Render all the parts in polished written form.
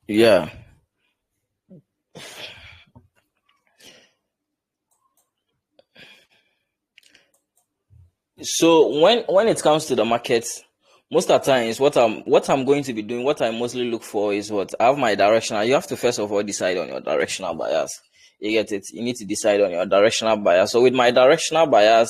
Yeah. So when it comes to the market, most of the times what I'm going to be doing, what I mostly look for is what I have my directional. You have to first of all decide on your directional bias. You get it? You need to decide on your directional bias. So with my directional bias,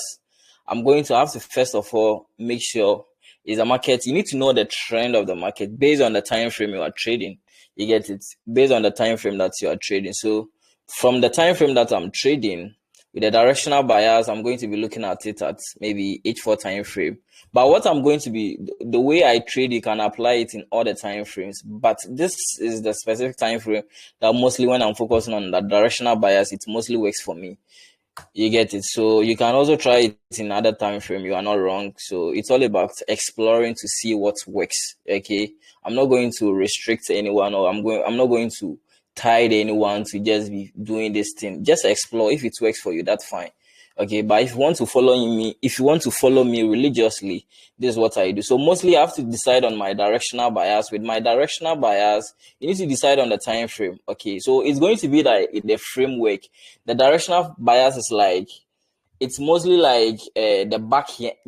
I'm going to have to first of all make sure is the market. You need to know the trend of the market based on the time frame you are trading. You get it? Based on the time frame that you are trading. So from the time frame that I'm trading, with the directional bias, I'm going to be looking at it at maybe H4 time frame. But what I'm going to be, the way I trade, you can apply it in all the time frames. But this is the specific time frame that mostly when I'm focusing on the directional bias, it mostly works for me. You get it? So you can also try it in other time frame. You are not wrong. So it's all about exploring to see what works. Okay. I'm not going to restrict anyone, or I'm not going to tie anyone to just be doing this thing. Just explore. If it works for you, that's fine. Okay, but if you want to follow me religiously, this is what I do. So mostly I have to decide on my directional bias. With my directional bias, you need to decide on the time frame. Okay, so it's going to be like the framework. The directional bias is like, it's mostly like the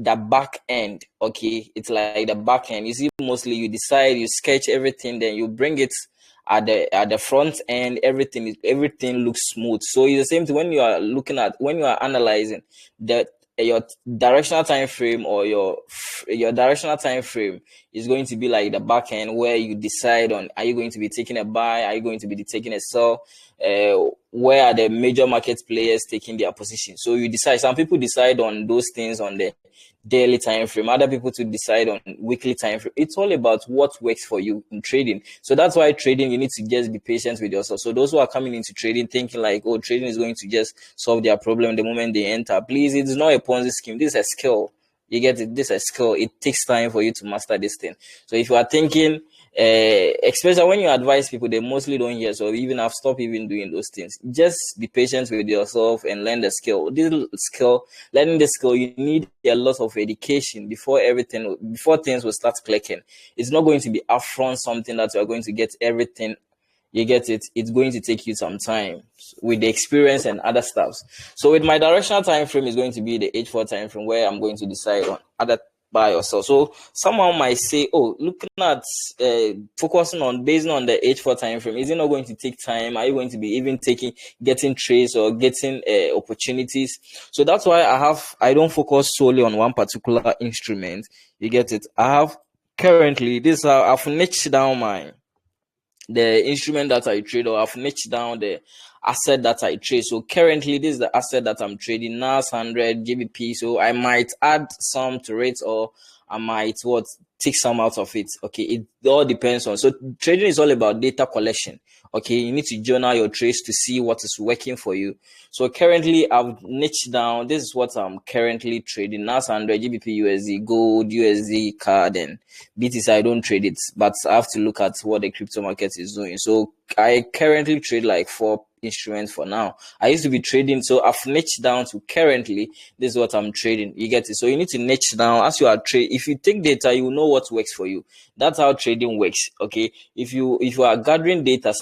back end. Okay, it's like the back end. You see, mostly you decide, you sketch everything, then you bring it at the front end. Everything looks smooth. So it's the same thing when you are analyzing that your directional time frame, or your directional time frame is going to be like the back end, where you decide on, are you going to be taking a buy, are you going to be taking a sell, where are the major market players taking their position. So you decide. Some people decide on those things on the daily time frame, other people to decide on weekly time frame. It's all about what works for you in trading. So that's why trading, you need to just be patient with yourself. So those who are coming into trading thinking like, oh, trading is going to just solve their problem the moment they enter, please, it's not a Ponzi scheme. This is a skill. You get it? This is a skill. It takes time for you to master this thing. So if you are thinking, especially when you advise people, they mostly don't hear. So even I've stopped even doing those things. Just be patient with yourself and learn the skill. Learning the skill, you need a lot of education before things will start clicking. It's not going to be upfront something that you are going to get everything. You get it? It's going to take you some time with the experience and other stuffs. So with my directional time frame is going to be the H4 time frame, where I'm going to decide on other buy or sell. So someone might say, oh, looking at focusing on based on the H4 time frame, is it not going to take time? Are you going to be even getting trades or getting opportunities? So that's why I don't focus solely on one particular instrument. You get it? Currently, this I've niched down the instrument that I trade, or I've niched down the asset that I trade. So currently, this is the asset that I'm trading, NAS 100 GBP. So I might add some to it, or I might take some out of it. Okay, it all depends on. So trading is all about data collection. Okay, you need to journal your trades to see what is working for you. So currently, I've niched down. This is what I'm currently trading: NAS 100 GBP USD, gold, USD, CAD, and BTC. I don't trade it, but I have to look at what the crypto market is doing. So I currently trade like 4 instruments for now. I used to be trading, so I've niched down to currently this is what I'm trading. You get it? So you need to niche down as you are trading. If you take data, you know what works for you. That's how trading works. Okay. If you are gathering data,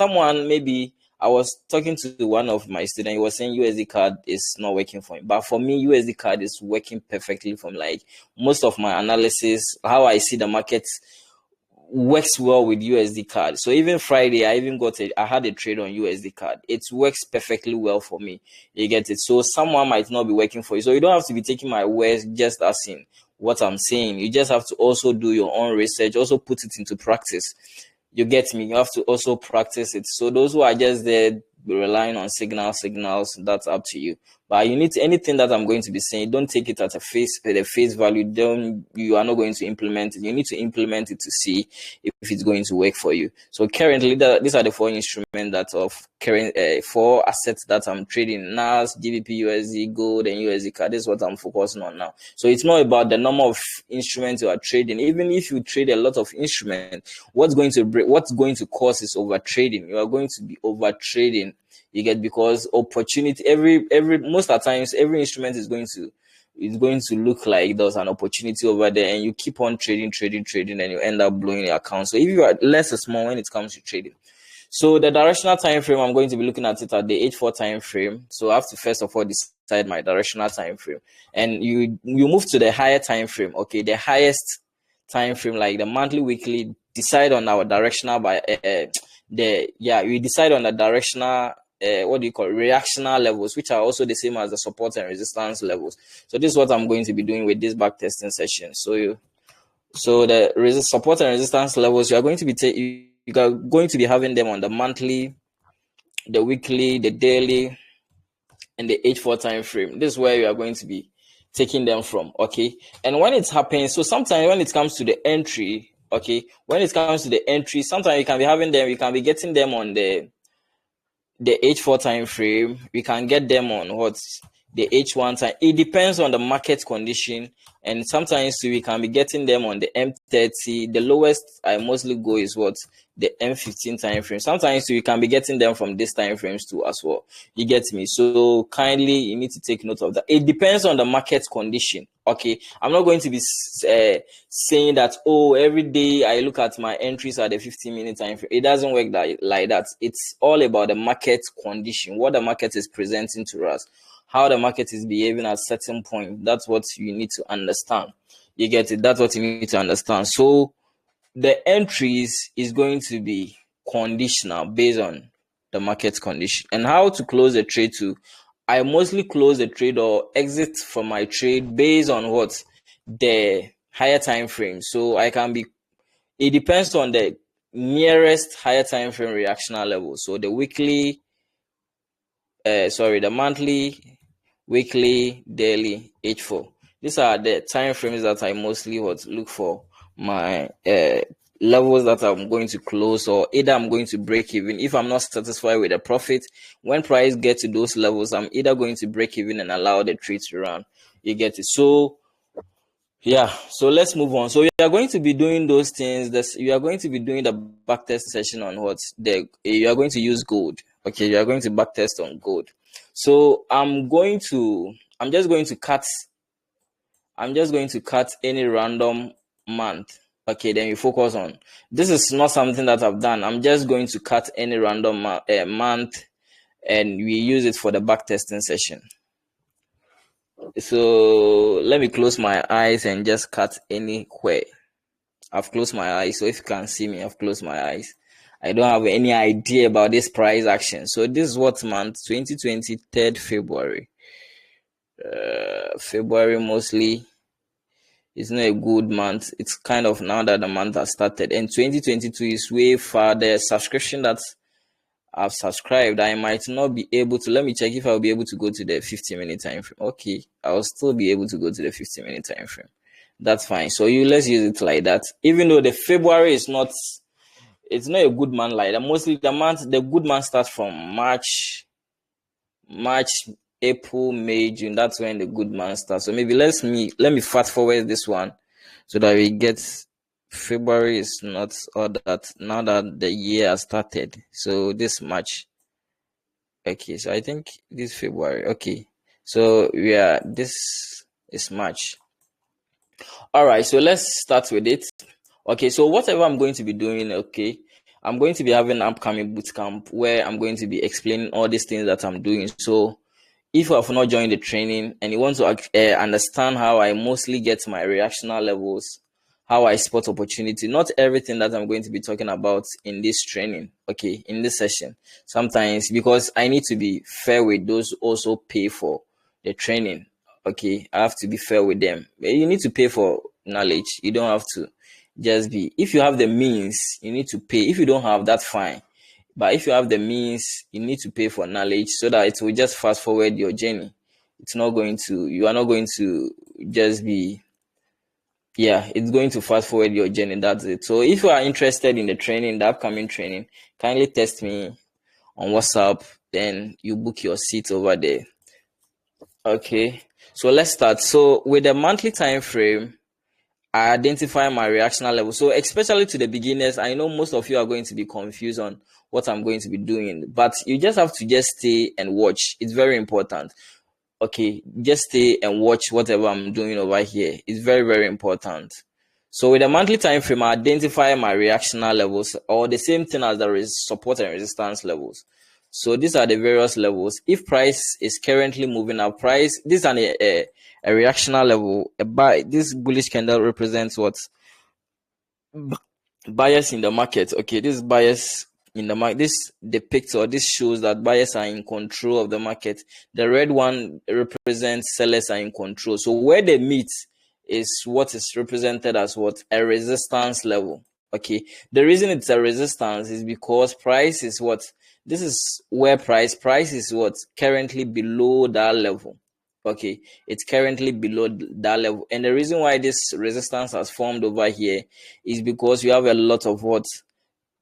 maybe I was talking to one of my students. He was saying USD card is not working for him, but for me, USD card is working perfectly. From like most of my analysis, how I see the markets works well with USD card. So even Friday, I had a trade on USD card. It works perfectly well for me. You get it? So someone might not be working for you. So you don't have to be taking my words just as in what I'm saying. You just have to also do your own research, also put it into practice. You get me? You have to also practice it. So those who are just there relying on signals, that's up to you. But you need anything that I'm going to be saying, don't take it at the face value. You are not going to implement it. You need to implement it to see if it's going to work for you. So currently, these are the 4 instruments that of current 4 assets that I'm trading: NAS, GBP, USD, gold, and USD card. This is what I'm focusing on now. So it's not about the number of instruments you are trading. Even if you trade a lot of instruments, what's going to cause is over trading. You are going to be over trading. You get, because opportunity most of the times every instrument is going to look like there's an opportunity over there, and you keep on trading, and you end up blowing your account. So if you are less small when it comes to trading, So the directional time frame, I'm going to be looking at it at the H4 time frame. So I have to first of all decide my directional time frame, and you move to the higher time frame. Okay, the highest time frame, like the monthly, weekly. Decide on our directional by we decide on the directional. What do you call it? Reactional levels, which are also the same as the support and resistance levels. So this is what I'm going to be doing with this back testing session. So the support and resistance levels, you are going to be you are going to be having them on the monthly, the weekly, the daily, and the H4 time frame. This is where you are going to be taking them from. Okay, and when it happens, so sometimes when it comes to the entry, okay, when it comes to the entry, sometimes you can be having them, you can be getting them on the H4 time frame. We can get them on what, the H1 time. It depends on the market condition, and sometimes we can be getting them on the M30. The lowest I mostly go is what, the M15 time frame. Sometimes we can be getting them from these time frames too as well. You get me? So kindly, you need to take note of that. It depends on the market condition. Okay, I'm not going to be saying that, oh, every day I look at my entries at the 15-minute time frame. It doesn't work like that. It's all about the market condition, what the market is presenting to us, how the market is behaving at a certain point. That's what you need to understand. You get it? That's what you need to understand. So the entries is going to be conditional based on the market condition. And how to close a trade too. I mostly close the trade or exit from my trade based on what, the higher time frame. So I can be, it depends on the nearest higher time frame reactional level. So the weekly, the monthly, weekly, daily, H4. These are the time frames that I mostly look for my levels that I'm going to close, or either I'm going to break even. If I'm not satisfied with the profit, when price gets to those levels, I'm either going to break even and allow the trade to run. You get it? So yeah, so let's move on. So you are going to be doing those things. You are going to be doing the backtest session on what, you are going to use gold. Okay, you are going to backtest on gold. So I'm just going to cut any random month. Okay, then you focus on, this is not something that I've done. I'm just going to cut any random month, and we use it for the backtesting session. So let me close my eyes and just cut anywhere. I've closed my eyes. So if you can see me, I've closed my eyes. I don't have any idea about this price action. So this is what month? 2020, 3rd February. February mostly is not a good month. It's kind of now that the month has started. And 2022 is way far. The subscription that I've subscribed, I might not be able to. Let me check if I'll be able to go to the 15-minute time frame. Okay, I'll still be able to go to the 15-minute time frame. That's fine. So let's use it like that. Even though the February is not, it's not a good month like that. Mostly the good month starts from March, April, May, June. That's when the good month starts. So maybe let me fast forward this one so that we get, February is not all that now that the year has started. So this March. Okay, so I think this February. Okay, so this is March. All right, so let's start with it. Okay, so whatever I'm going to be doing, okay, I'm going to be having an upcoming bootcamp where I'm going to be explaining all these things that I'm doing. So if you have not joined the training and you want to understand how I mostly get my reactional levels, how I spot opportunity, not everything that I'm going to be talking about in this training, okay, in this session. Sometimes, because I need to be fair with those who also pay for the training, okay, I have to be fair with them. You need to pay for knowledge. You don't have to just be, if you have the means, you need to pay. If you don't have, that's fine. But if you have the means, you need to pay for knowledge so that it will just fast forward your journey. You are not going to just be, it's going to fast forward your journey. That's it. So if you are interested in the training, the upcoming training, kindly text me on WhatsApp, then you book your seat over there. Okay, so let's start. So with the monthly time frame, I identify my reactional level. So especially to the beginners, I know most of you are going to be confused on what I'm going to be doing, but you just have to just stay and watch. It's very important. Okay, just stay and watch whatever I'm doing over here. It's very, very important. So with the monthly time frame, I identify my reactional levels, or the same thing as the support and resistance levels. So these are the various levels. If price is currently moving up, this is a reactional level. This bullish candle represents what? Buyers in the market. Okay, this buyers in the market. This depicts, or this shows that buyers are in control of the market. The red one represents sellers are in control. So where they meet is what is represented as what? A resistance level. Okay, the reason it's a resistance is because price is what? This is where price is what? Currently below that level. Okay, it's currently below that level, and the reason why this resistance has formed over here is because you have a lot of what?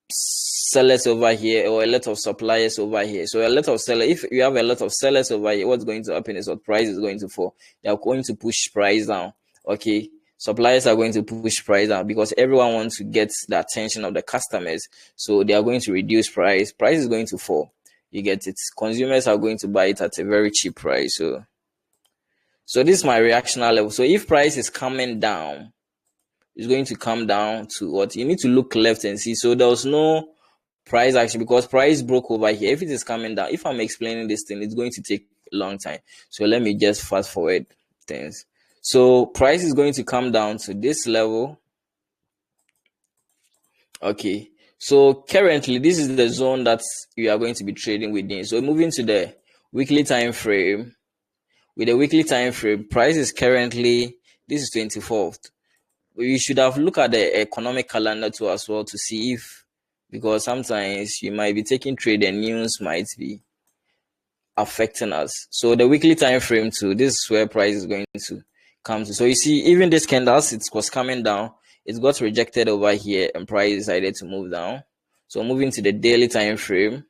Sellers over here, or a lot of suppliers over here. So a lot of sellers, if you have a lot of sellers over here, what's going to happen is what? Price is going to fall. They are going to push price down. Okay, suppliers are going to push price down because everyone wants to get the attention of the customers, so they are going to reduce price is going to fall. You get it? Consumers are going to buy it at a very cheap price. So this is my reactional level. So if price is coming down, it's going to come down to what? You need to look left and see. So there was no price action because price broke over here. If it is coming down, if I'm explaining this thing, it's going to take a long time. So let me just fast forward things. So price is going to come down to this level. Okay. So currently, this is the zone that you are going to be trading within. So moving to the weekly time frame. With the weekly time frame, price is currently, this is 24th. You should have looked at the economic calendar too as well to see if, because sometimes you might be taking trade and news might be affecting us. So the weekly time frame too, this is where price is going to come to. So you see, even this candles, it was coming down, it got rejected over here, and price decided to move down. So moving to the daily time frame.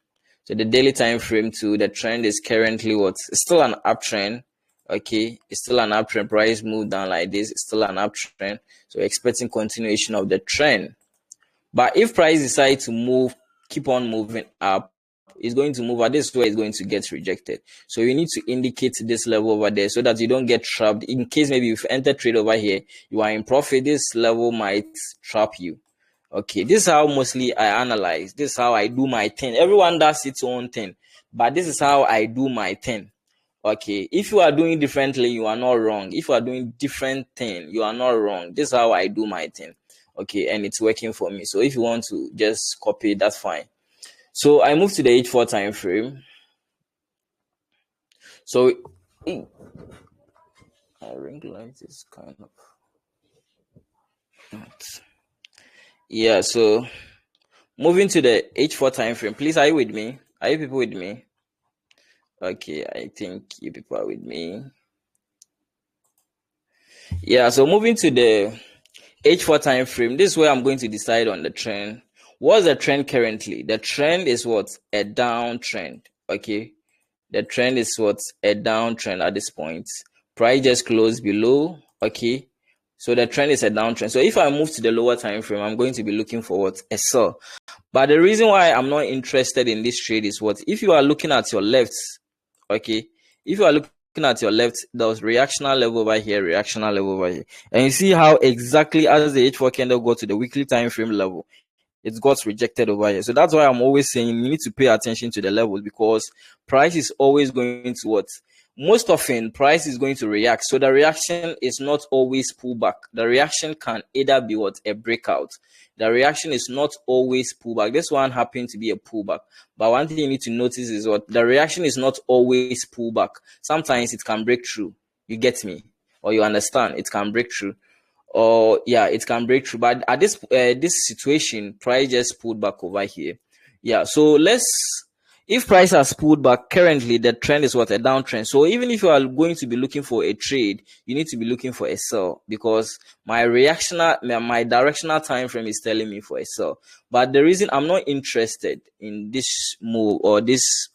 So the daily time frame too, the trend is currently what? It's still an uptrend. Okay, it's still an uptrend. Price moved down like this, it's still an uptrend. So expecting continuation of the trend. But if price decides to keep on moving up, it's going to move at this way, it's going to get rejected. So you need to indicate this level over there so that you don't get trapped. In case maybe you've entered trade over here, you are in profit, this level might trap you. Okay, this is how mostly I analyze. This is how I do my thing. Everyone does its own thing, but this is how I do my thing. Okay, if you are doing differently, you are not wrong. If you are doing different thing, you are not wrong. This is how I do my thing. Okay, and it's working for me. So if you want to just copy, that's fine. So I move to the H4 time frame. So my ring light is kind of not. Yeah, so moving to the H4 time frame. Please, are you with me? Are you people with me? Okay, I think you people are with me. Yeah, so moving to the H4 time frame, this is where I'm going to decide on the trend. What's the trend currently? The trend is what? A downtrend. Okay, the trend is what? A downtrend at this point. Price just closed below. Okay, so the trend is a downtrend. So if I move to the lower time frame, I'm going to be looking for what? A sell. But the reason why I'm not interested in this trade is what? If you are looking at your left, okay, if you are looking at your left, there was reactional level over here, reactional level over here, and you see how exactly as the H4 candle got to the weekly time frame level, it got rejected over here. So that's why I'm always saying you need to pay attention to the levels, because price is always going to what? Most often price is going to react. So the reaction is not always pullback. The reaction can either be what? A breakout. The reaction is not always pullback. This one happened to be a pullback. But one thing you need to notice is what? The reaction is not always pullback. Sometimes it can break through. You get me? Or you understand? It can break through. Or yeah, it can break through. But at this situation, price just pulled back over here. Yeah, so if price has pulled back, currently the trend is what? A downtrend. So even if you are going to be looking for a trade, you need to be looking for a sell, because my directional time frame is telling me for a sell. But the reason I'm not interested in this move or this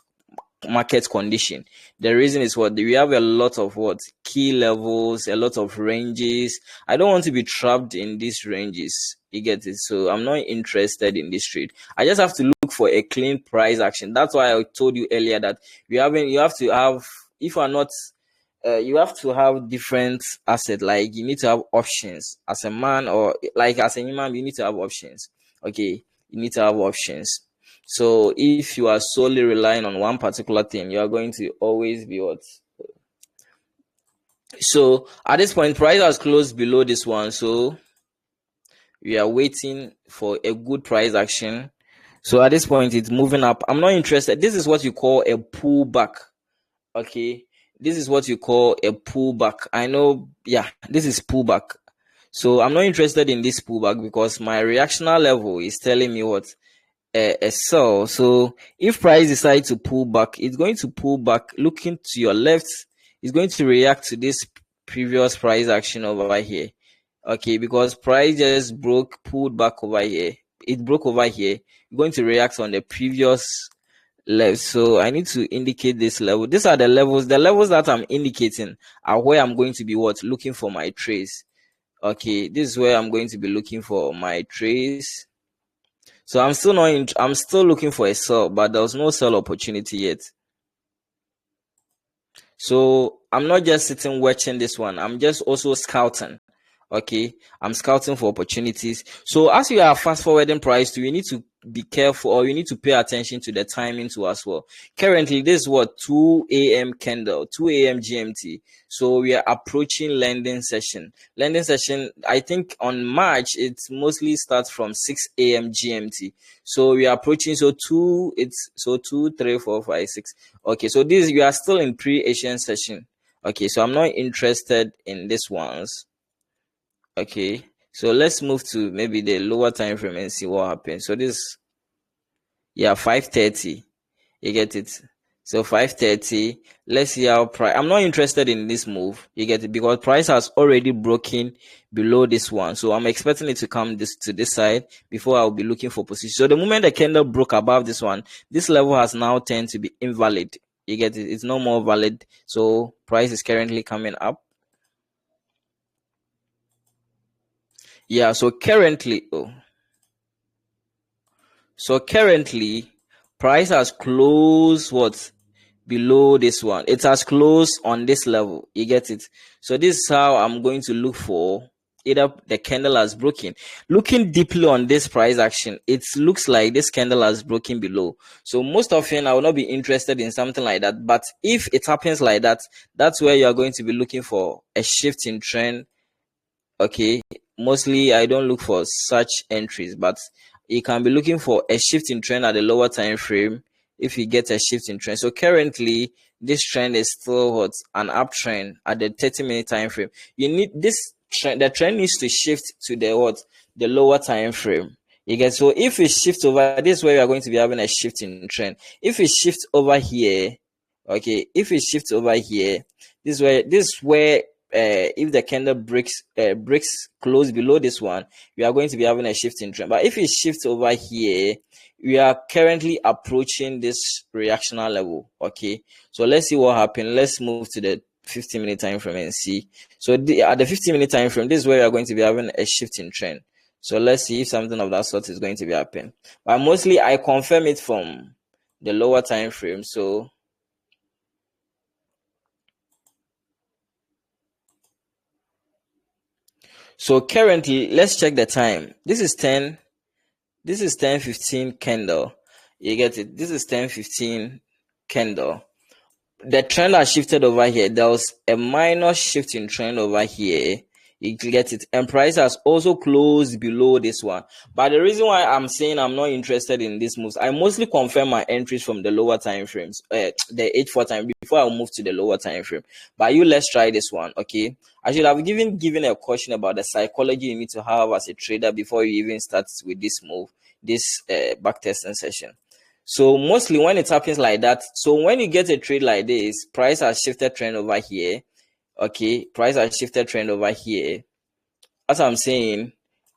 market condition, the reason is what? We have a lot of what? Key levels, a lot of ranges. I don't want to be trapped in these ranges. You get it? So I'm not interested in this trade. I just have to look for a clean price action. That's why I told you earlier that you have to have, if you are not you have to have different assets. Like you need to have options as a man, or like as a human, you need to have options. Okay, you need to have options. So if you are solely relying on one particular thing, you are going to always be what? So at this point, price has closed below this one. So we are waiting for a good price action. So at this point, it's moving up. I'm not interested. This is what you call a pullback. Okay, this is what you call a pullback. I know, yeah, this is pullback. So I'm not interested in this pullback because my reactional level is telling me what? A sell. So if price decides to pull back, it's going to pull back. Looking to your left, it's going to react to this previous price action over here. Okay, because price just pulled back over here. It broke over here. You're going to react on the previous left. So I need to indicate this level. These are the levels. The levels that I'm indicating are where I'm going to be looking for my trades. Okay, this is where I'm going to be looking for my trades. So I'm still not I'm still looking for a sell, but there was no sell opportunity yet. So I'm not just sitting watching this one. I'm just also scouting. Okay, I'm scouting for opportunities. So as you are fast forwarding price to, you need to be careful, or you need to pay attention to the timing too as well. Currently, this is 2 a.m. candle, 2 a.m. GMT. So we are approaching lending session. Lending session, I think on March, it mostly starts from 6 a.m. GMT. So we are approaching, so 2, 3, 4, 5, 6. Okay, so this, you are still in pre-Asian session. Okay, so I'm not interested in this ones. Okay, so let's move to maybe the lower time frame and see what happens. So this, yeah, 5:30. You get it? So 5:30. Let's see how price. I'm not interested in this move. You get it? Because price has already broken below this one. So I'm expecting it to come to this side before I'll be looking for position. So the moment the candle broke above this one, this level has now turned to be invalid. You get it? It's no more valid. So price is currently coming up. Yeah, so currently, price has closed below this one. It has closed on this level. You get it? So this is how I'm going to look for either the candle has broken. Looking deeply on this price action, it looks like this candle has broken below. So most often I will not be interested in something like that. But if it happens like that, that's where you are going to be looking for a shift in trend. Okay, mostly I don't look for such entries, but you can be looking for a shift in trend at the lower time frame if you get a shift in trend. So currently this trend is still an uptrend at the 30-minute time frame. You need this trend, the trend needs to shift to the lower time frame. You get, so if it shifts over, this is where we are going to be having a shift in trend. If it shifts over here, okay, if it shifts over here, this is where if the candle breaks close below this one, we are going to be having a shift in trend. But if it shifts over here, we are currently approaching this reactional level. Okay, so let's see what happens. Let's move to the 15-minute time frame and see. So at the 15-minute time frame, this is where we are going to be having a shift in trend. So let's see if something of that sort is going to be happening. But mostly I confirm it from the lower time frame. So currently, let's check the time. This is 10:15 candle. You get it? This is 10:15 candle. The trend has shifted over here. There was a minor shift in trend over here. You get it? And price has also closed below this one. But the reason why I'm saying I'm not interested in these moves, I mostly confirm my entries from the lower time frames, the 8-4 time, before I move to the lower time frame. But let's try this one, okay? I should have given a caution about the psychology you need to have as a trader before you even start with this move, this backtesting session. So mostly when it happens like that, so when you get a trade like this, price has shifted trend over here. Okay, price has shifted trend over here. As I'm saying,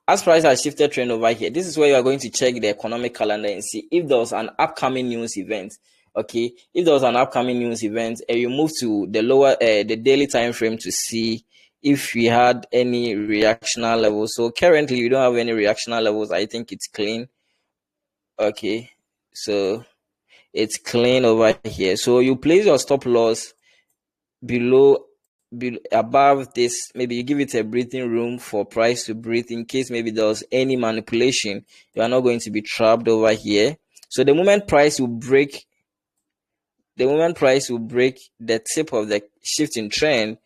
as price has shifted trend over here, this is where you are going to check the economic calendar and see if there was an upcoming news event. Okay, if there was an upcoming news event, and you move to the lower, the daily time frame to see if we had any reactional levels. So currently, we don't have any reactional levels. I think it's clean. Okay, so it's clean over here. So you place your stop loss below above this, maybe you give it a breathing room for price to breathe in case maybe there was any manipulation. You are not going to be trapped over here. So the moment price will break the tip of the shifting trend,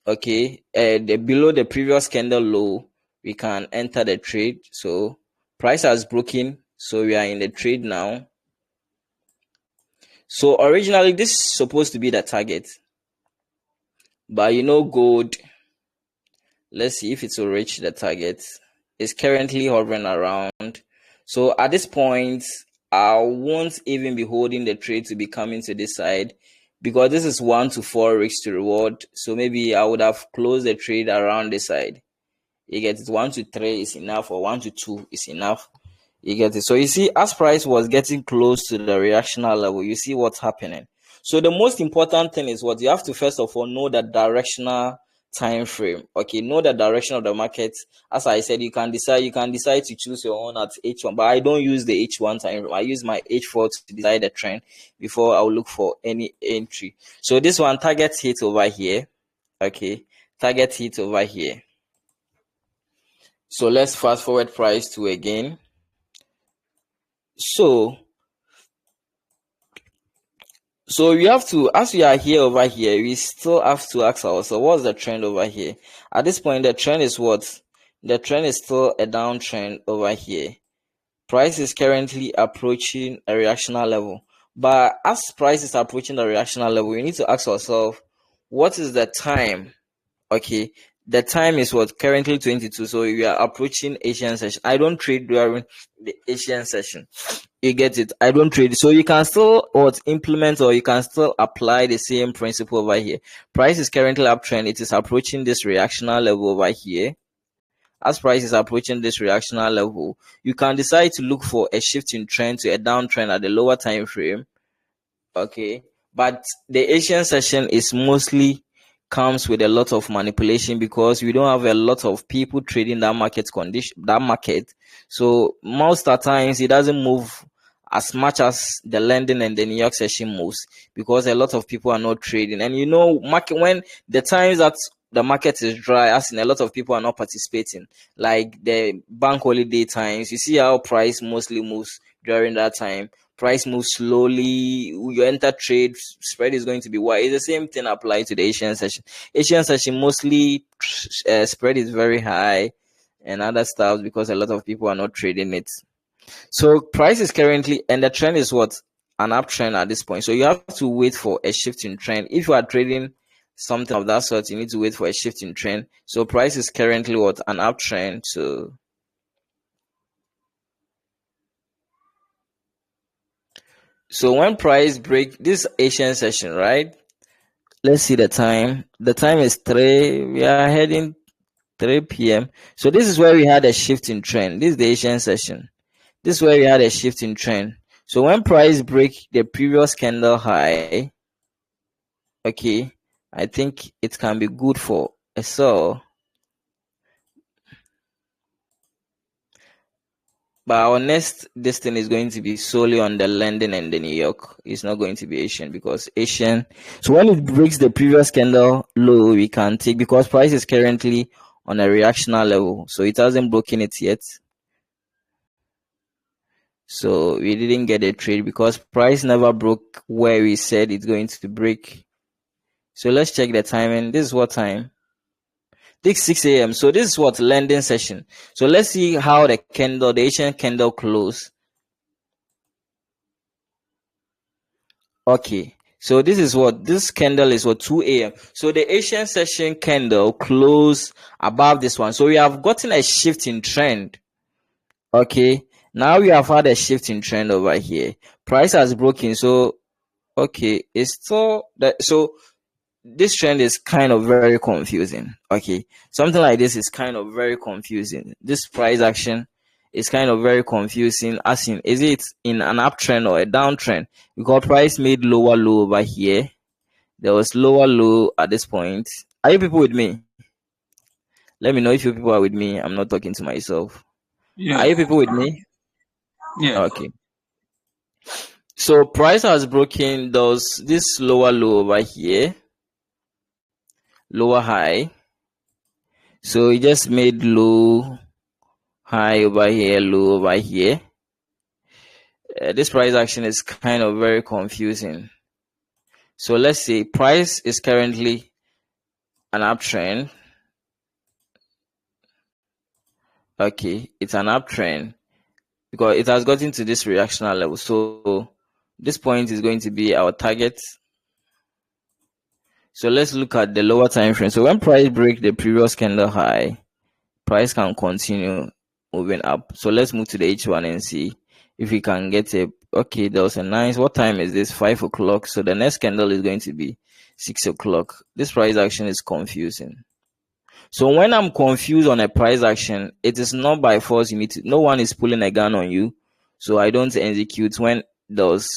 okay, below the previous candle low, we can enter the trade. So price has broken, so we are in the trade now. So originally this is supposed to be the target, but gold, let's see if it will reach the target. It's currently hovering around. So at this point, I won't even be holding the trade to be coming to this side, because this is 1 to 4 risk to reward. So maybe I would have closed the trade around this side. You get it? 1 to 3 is enough, or 1 to 2 is enough. You get it? So you see, as price was getting close to the reactional level, you see what's happening. So the most important thing is what you have to first of all know the directional time frame. Okay, know the direction of the market. As I said, you can decide to choose your own at H1, but I don't use the H1 time frame. I use my H4 to decide the trend before I'll look for any entry. So this one, target hit over here. Okay, target hit over here. So let's fast forward price to again. So we have to, as we are here over here, we still have to ask ourselves, what's the trend over here? At this point, the trend is what? The trend is still a downtrend over here. Price is currently approaching a reactional level. But as price is approaching the reactional level, we need to ask ourselves, what is the time? Okay, the time is what? Currently 22. So we are approaching Asian session. I don't trade during the Asian session. You get it? I don't trade. So you can still implement, or you can still apply the same principle over here. Price is currently uptrend. It is approaching this reactional level over here. As price is approaching this reactional level, you can decide to look for a shifting trend to a downtrend at the lower time frame. Okay, but the Asian session is mostly comes with a lot of manipulation, because we don't have a lot of people trading that market. So most of the times it doesn't move as much as the London and the New York session moves, because a lot of people are not trading. And market, when the times that the market is dry, as in a lot of people are not participating, like the bank holiday times, you see how price mostly moves during that time. Price moves slowly, you enter trade, spread is going to be wide. It's the same thing applied to the Asian session. Asian session mostly spread is very high and other stuff, because a lot of people are not trading it. So price is currently, and the trend is what? An uptrend at this point. So you have to wait for a shifting trend. If you are trading something of that sort, you need to wait for a shifting trend. So price is currently what? An uptrend. So when price break this Asian session, right? Let's see the time. The time is 3. We are heading 3 p.m. So this is where we had a shifting trend. This is the Asian session. This is where we had a shifting trend. So when price break the previous candle high, okay, I think it can be good for a sell. But our next thing is going to be solely on the London and the New York. It's not going to be Asian, because Asian. So when it breaks the previous candle low, we can take, because price is currently on a reactional level. So it hasn't broken it yet. So we didn't get a trade, because price never broke where we said it's going to break. So let's check the timing. This is what time? This 6 a.m. So this is what? London session. So let's see how the Asian candle close. Okay. So this is what? This candle is what? 2 a.m. So the Asian session candle close above this one. So we have gotten a shift in trend. Okay. Now we have had a shift in trend over here. Price has broken. So, okay. It's still that. So this trend is kind of very confusing. Okay, something like this is kind of very confusing. This price action is kind of very confusing. As in, is it in an uptrend or a downtrend? Because price made lower low over here. There was lower low at this point. Are you people with me? Let me know if you people are with me. I'm not talking to myself. Yeah. Are you people with me? Yeah. Okay. So price has broken this lower low over here. lower high. So it just made low high over here, low over here. This price action is kind of very confusing. So let's say price is currently an uptrend. Okay, it's an uptrend because it has gotten to this reactional level. So this point is going to be our target. So let's look at the lower time frame. So when price break the previous candle high, price can continue moving up. So let's move to the H1 and see if we can get a, okay, there was a nice, what time is this? 5 o'clock. So the next candle is going to be 6 o'clock. This price action is confusing. So when I'm confused on a price action, it is not by force. You need to, no one is pulling a gun on you. So I don't execute when those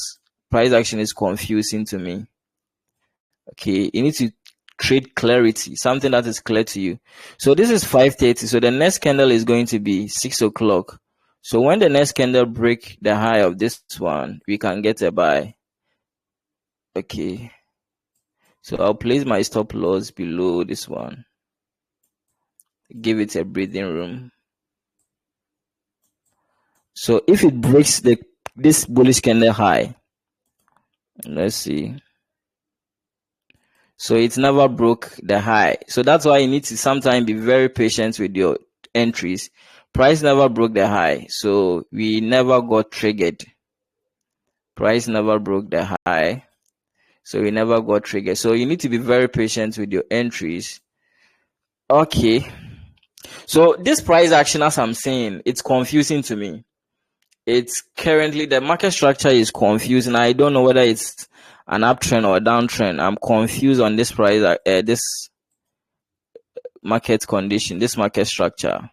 price action is confusing to me. Okay, you need to trade clarity, something that is clear to you. So this is 5:30. So the next candle is going to be 6 o'clock. So when the next candle break the high of this one, we can get a buy. Okay. So I'll place my stop loss below this one. Give it a breathing room. So if it breaks this bullish candle high, let's see. So it never broke the high. So that's why you need to sometimes be very patient with your entries. Price never broke the high, so we never got triggered. Price never broke the high, so we never got triggered. So you need to be very patient with your entries. Okay. So this price action, as I'm saying, it's confusing to me. It's currently, the market structure is confusing. I don't know whether it's an uptrend or a downtrend. I'm confused on this price, this market condition, this market structure.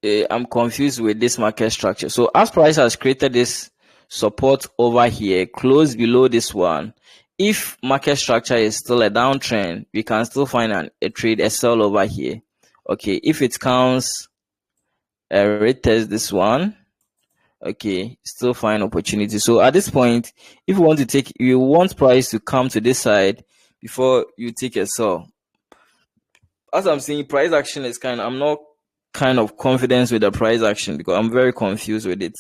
I'm confused with this market structure. So as price has created this support over here, close below this one, if market structure is still a downtrend, we can still find a trade, a sell over here. Okay, if it counts, retest this one, okay, still find opportunity. So at this point, if you want to take, you want price to come to this side before you take a sell. As I'm saying, price action is I'm not kind of confident with the price action because I'm very confused with it.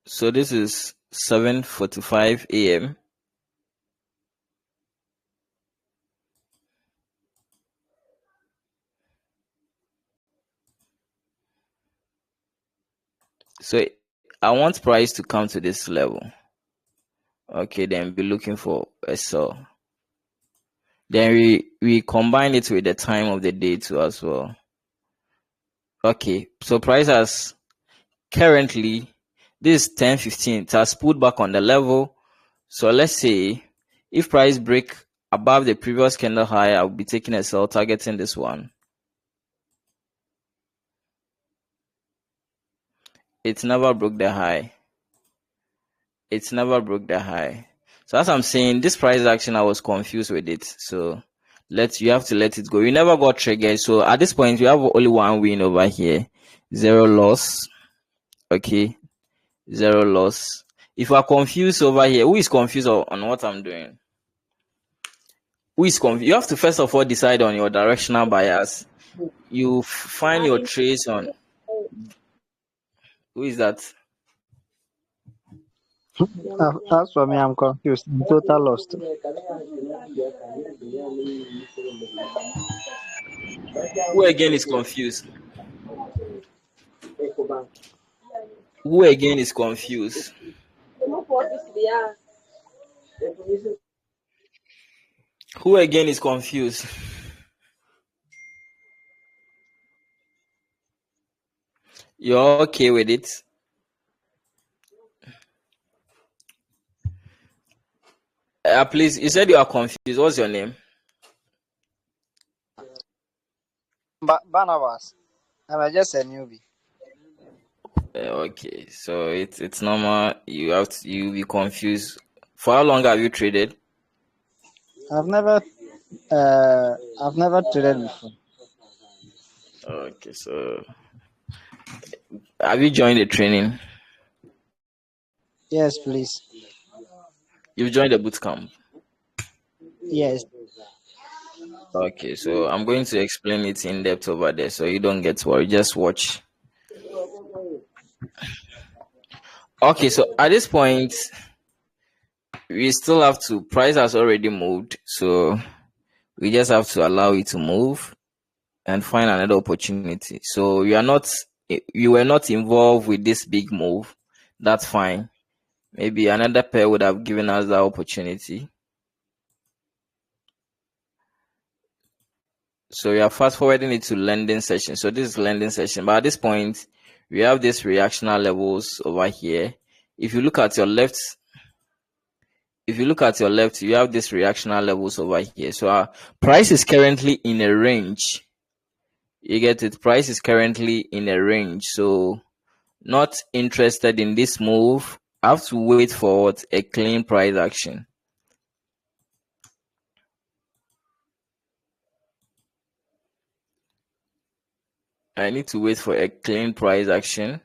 So this is 7:45 a.m. So I want price to come to this level. Okay, then be looking for a sell. Then we combine it with the time of the day too as well. Okay, so price has currently, this is 10:15. It has pulled back on the level. So let's say if price break above the previous candle high, I'll be taking a sell, targeting this one. It never broke the high. It's never broke the high. So as I'm saying, this price action, I was confused with it. So you have to let it go. You never got triggered. So at this point, you have only one win over here. 0 loss. Okay. 0 loss. If you are confused over here, who is confused on what I'm doing? Who is confused? You have to first of all decide on your directional bias. You find your trace on. Who is that? As for me, I'm confused. I'm total lost. Who again is confused? Who again is confused? Who again is confused? You're okay with it? Please, you said you are confused. What's your name? Barnabas, I'm just a newbie. Okay, so it's normal. You be confused. For how long have you traded? I've never traded before. Okay, so have you joined the training? Yes, please. You've joined the boot camp. Yes. Okay, so I'm going to explain it in depth over there, so you don't get worried. Just watch. Okay, so at this point, we still have to. Price has already moved, so we just have to allow it to move and find another opportunity. So you were not involved with this big move. That's fine. Maybe another pair would have given us that opportunity. So we are fast forwarding it to lending session. So this is lending session, but at this point, we have these reactional levels over here. If you look at your left, you have these reactional levels over here. So our price is currently in a range. You get it? Price is currently in a range. So not interested in this move. I have to wait for a clean price action. I need to wait for a clean price action.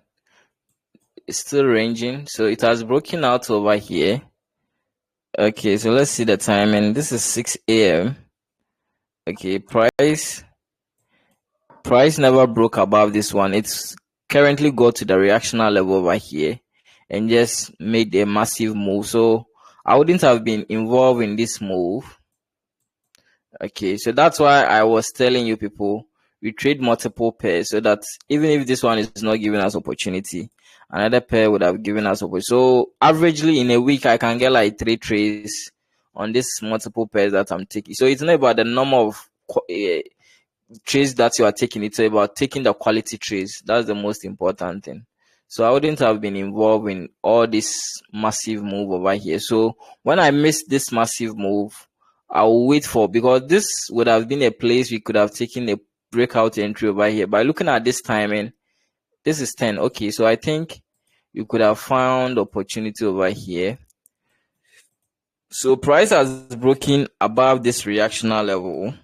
It's still ranging, so it has broken out over here. Okay, so let's see the time, and this is 6 a.m. Okay, price never broke above this one. It's currently got to the reactional level over here and just made a massive move. So I wouldn't have been involved in this move. Okay, so that's why I was telling you people we trade multiple pairs, so that even if this one is not giving us opportunity, another pair would have given us opportunity. So averagely in a week, I can get like 3 trades on this multiple pairs that I'm taking. So it's not about the number of trades that you are taking, it's about taking the quality trades. That's the most important thing. So I wouldn't have been involved in all this massive move over here. So when I missed this massive move, I'll wait for, because this would have been a place we could have taken a breakout entry over here. By looking at this timing, this is 10. Okay, so I think you could have found opportunity over here. So price has broken above this reactional level.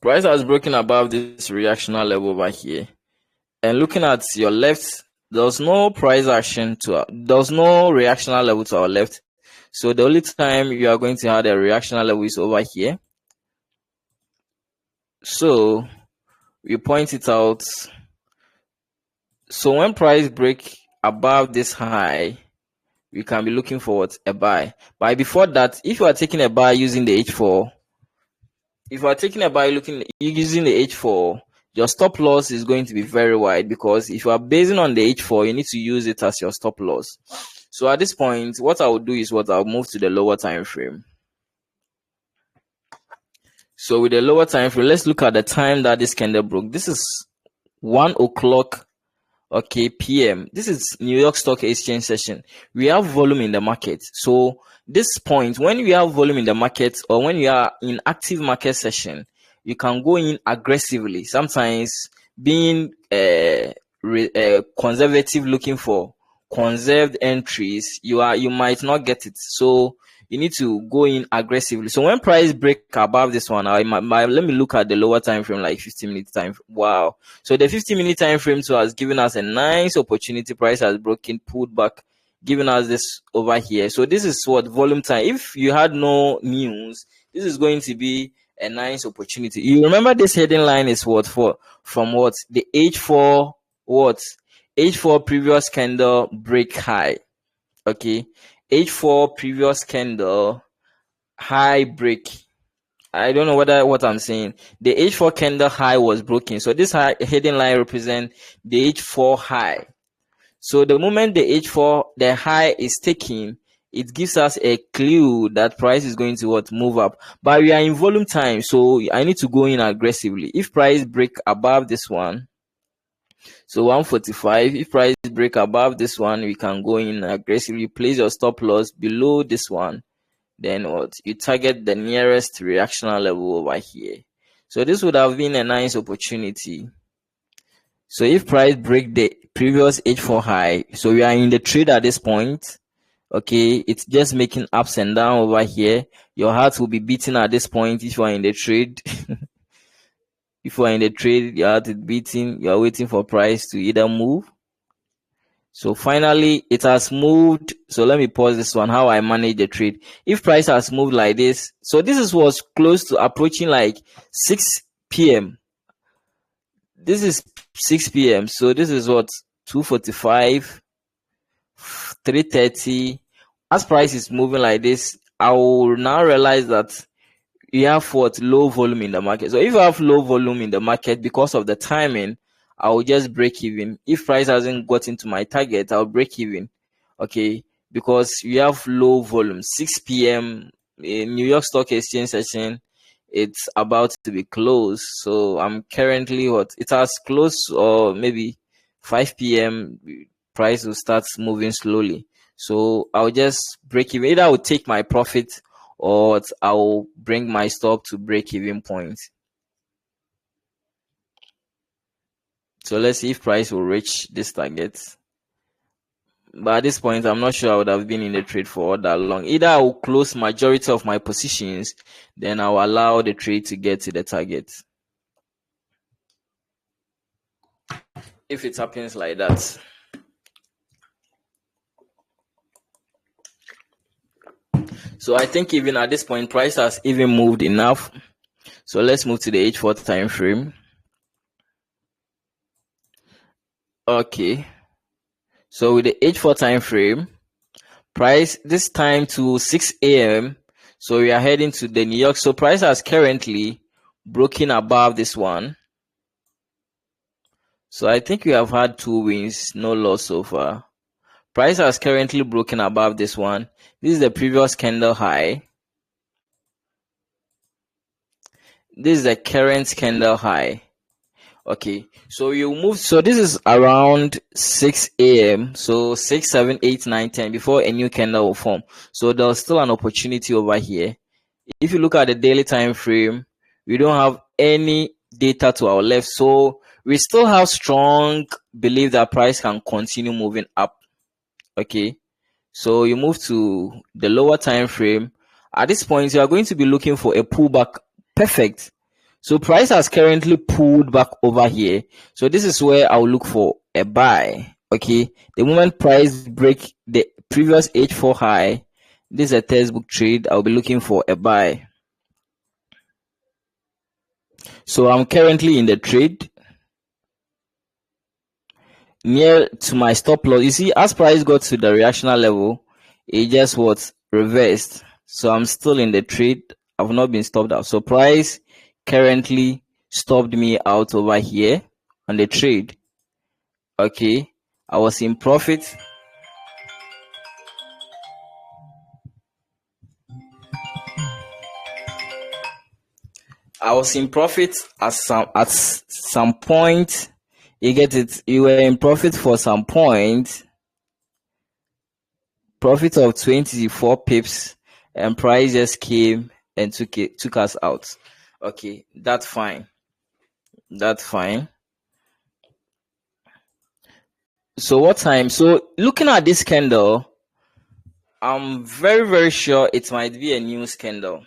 Price has broken above this reactional level over here. And looking at your left, there's no price action there's no reactional level to our left. So the only time you are going to have a reactional level is over here. So we point it out. So when price break above this high, we can be looking for a buy. But before that, if you are taking a buy using the H4, if you are taking a buy using the H4, your stop loss is going to be very wide, because if you are basing on the H4, you need to use it as your stop loss. So at this point, what I will do is I'll move to the lower time frame. So with the lower time frame, let's look at the time that this candle broke. This is 1 o'clock, okay, PM. This is New York Stock Exchange session. We have volume in the market. So this point, when we have volume in the market, or when you are in active market session, you can go in aggressively. Sometimes being conservative, looking for conserved entries, you might not get it. So you need to go in aggressively. So when price break above this one, let me look at the lower time frame, like 15-minute time. Wow. So the 15-minute time frame has given us a nice opportunity. Price has broken, pulled back, giving us this over here. So this is what volume time. If you had no news, this is going to be a nice opportunity. You remember this heading line is from what? The H4 what? H4 previous candle break high. Okay. H4 previous candle high break. I don't know what I'm saying. The H4 candle high was broken. So this heading line represents the H4 high. So the moment the high is taken, it gives us a clue that price is going to move up. But we are in volume time, so I need to go in aggressively. If price break above this one, so 145, if price break above this one, we can go in aggressively. Place your stop loss below this one. Then you target the nearest reactional level over here. So this would have been a nice opportunity. So if price break the previous H4 high, so we are in the trade at this point. Okay, it's just making ups and down over here. Your heart will be beating at this point if you are in the trade. If you are in the trade, your heart is beating. You are waiting for price to either move. So finally it has moved. So let me pause this one, how I manage the trade. If price has moved like this, so this was close to approaching like 6 p.m. This is 6 p.m. So this is what, 2:45, 3:30. As price is moving like this, I will now realize that you have what, low volume in the market. So if you have low volume in the market because of the timing, I will just break even. If price hasn't got into my target, I'll break even. Okay, because you have low volume. 6 p.m. in New York Stock Exchange session, it's about to be closed. So I'm currently what, it has closed, or maybe 5 p.m. price will start moving slowly. So I'll just break even. Either I will take my profit, or I'll bring my stock to break even point. So let's see if price will reach this target. But at this point, I'm not sure I would have been in the trade for that long. Either I will close majority of my positions, then I'll allow the trade to get to the target. If it happens like that. So I think even at this point, price has even moved enough. So let's move to the H4 time frame. Okay. So with the H4 time frame, price this time to 6 a.m. So we are heading to the New York. So price has currently broken above this one. So I think we have had 2 wins, no loss so far. Price has currently broken above this one. This is the previous candle high. This is the current candle high. Okay, so you move. So this is around 6 a.m. So 6, 7, 8, 9, 10 before a new candle will form. So there's still an opportunity over here. If you look at the daily time frame, we don't have any data to our left. So we still have strong belief that price can continue moving up. Okay, so you move to the lower time frame. At this point, you are going to be looking for a pullback. Perfect. So price has currently pulled back over here. So this is where I'll look for a buy. Okay, the moment price break the previous H4 high, this is a textbook trade. I'll be looking for a buy. So I'm currently in the trade near to my stop loss. You see, as price got to the reactional level, it just what, reversed. So I'm still in the trade. I've not been stopped out. So price currently stopped me out over here on the trade. Okay, I was in profit. I was in profit at some point. You get it? You were in profit for some point. Profit of 24 pips, and price just came and took us out. Okay, that's fine. That's fine. So what time? So looking at this candle, I'm very, very sure it might be a news candle.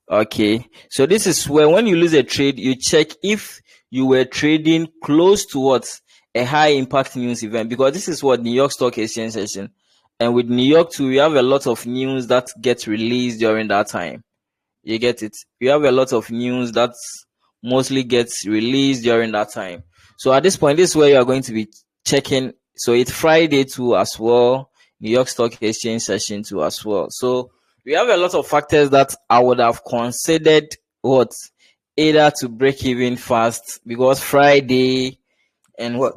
Okay, so this is where when you lose a trade, you check if you were trading close to what, a high impact news event, because this is what New York Stock Exchange session, and with New York too, we have a lot of news that gets released during that time. You get it? You have a lot of news that mostly gets released during that time. So at this point, this is where you are going to be checking. So it's Friday too as well, New York Stock Exchange session too as well. So we have a lot of factors that I would have considered what, either to break even fast, because Friday and what,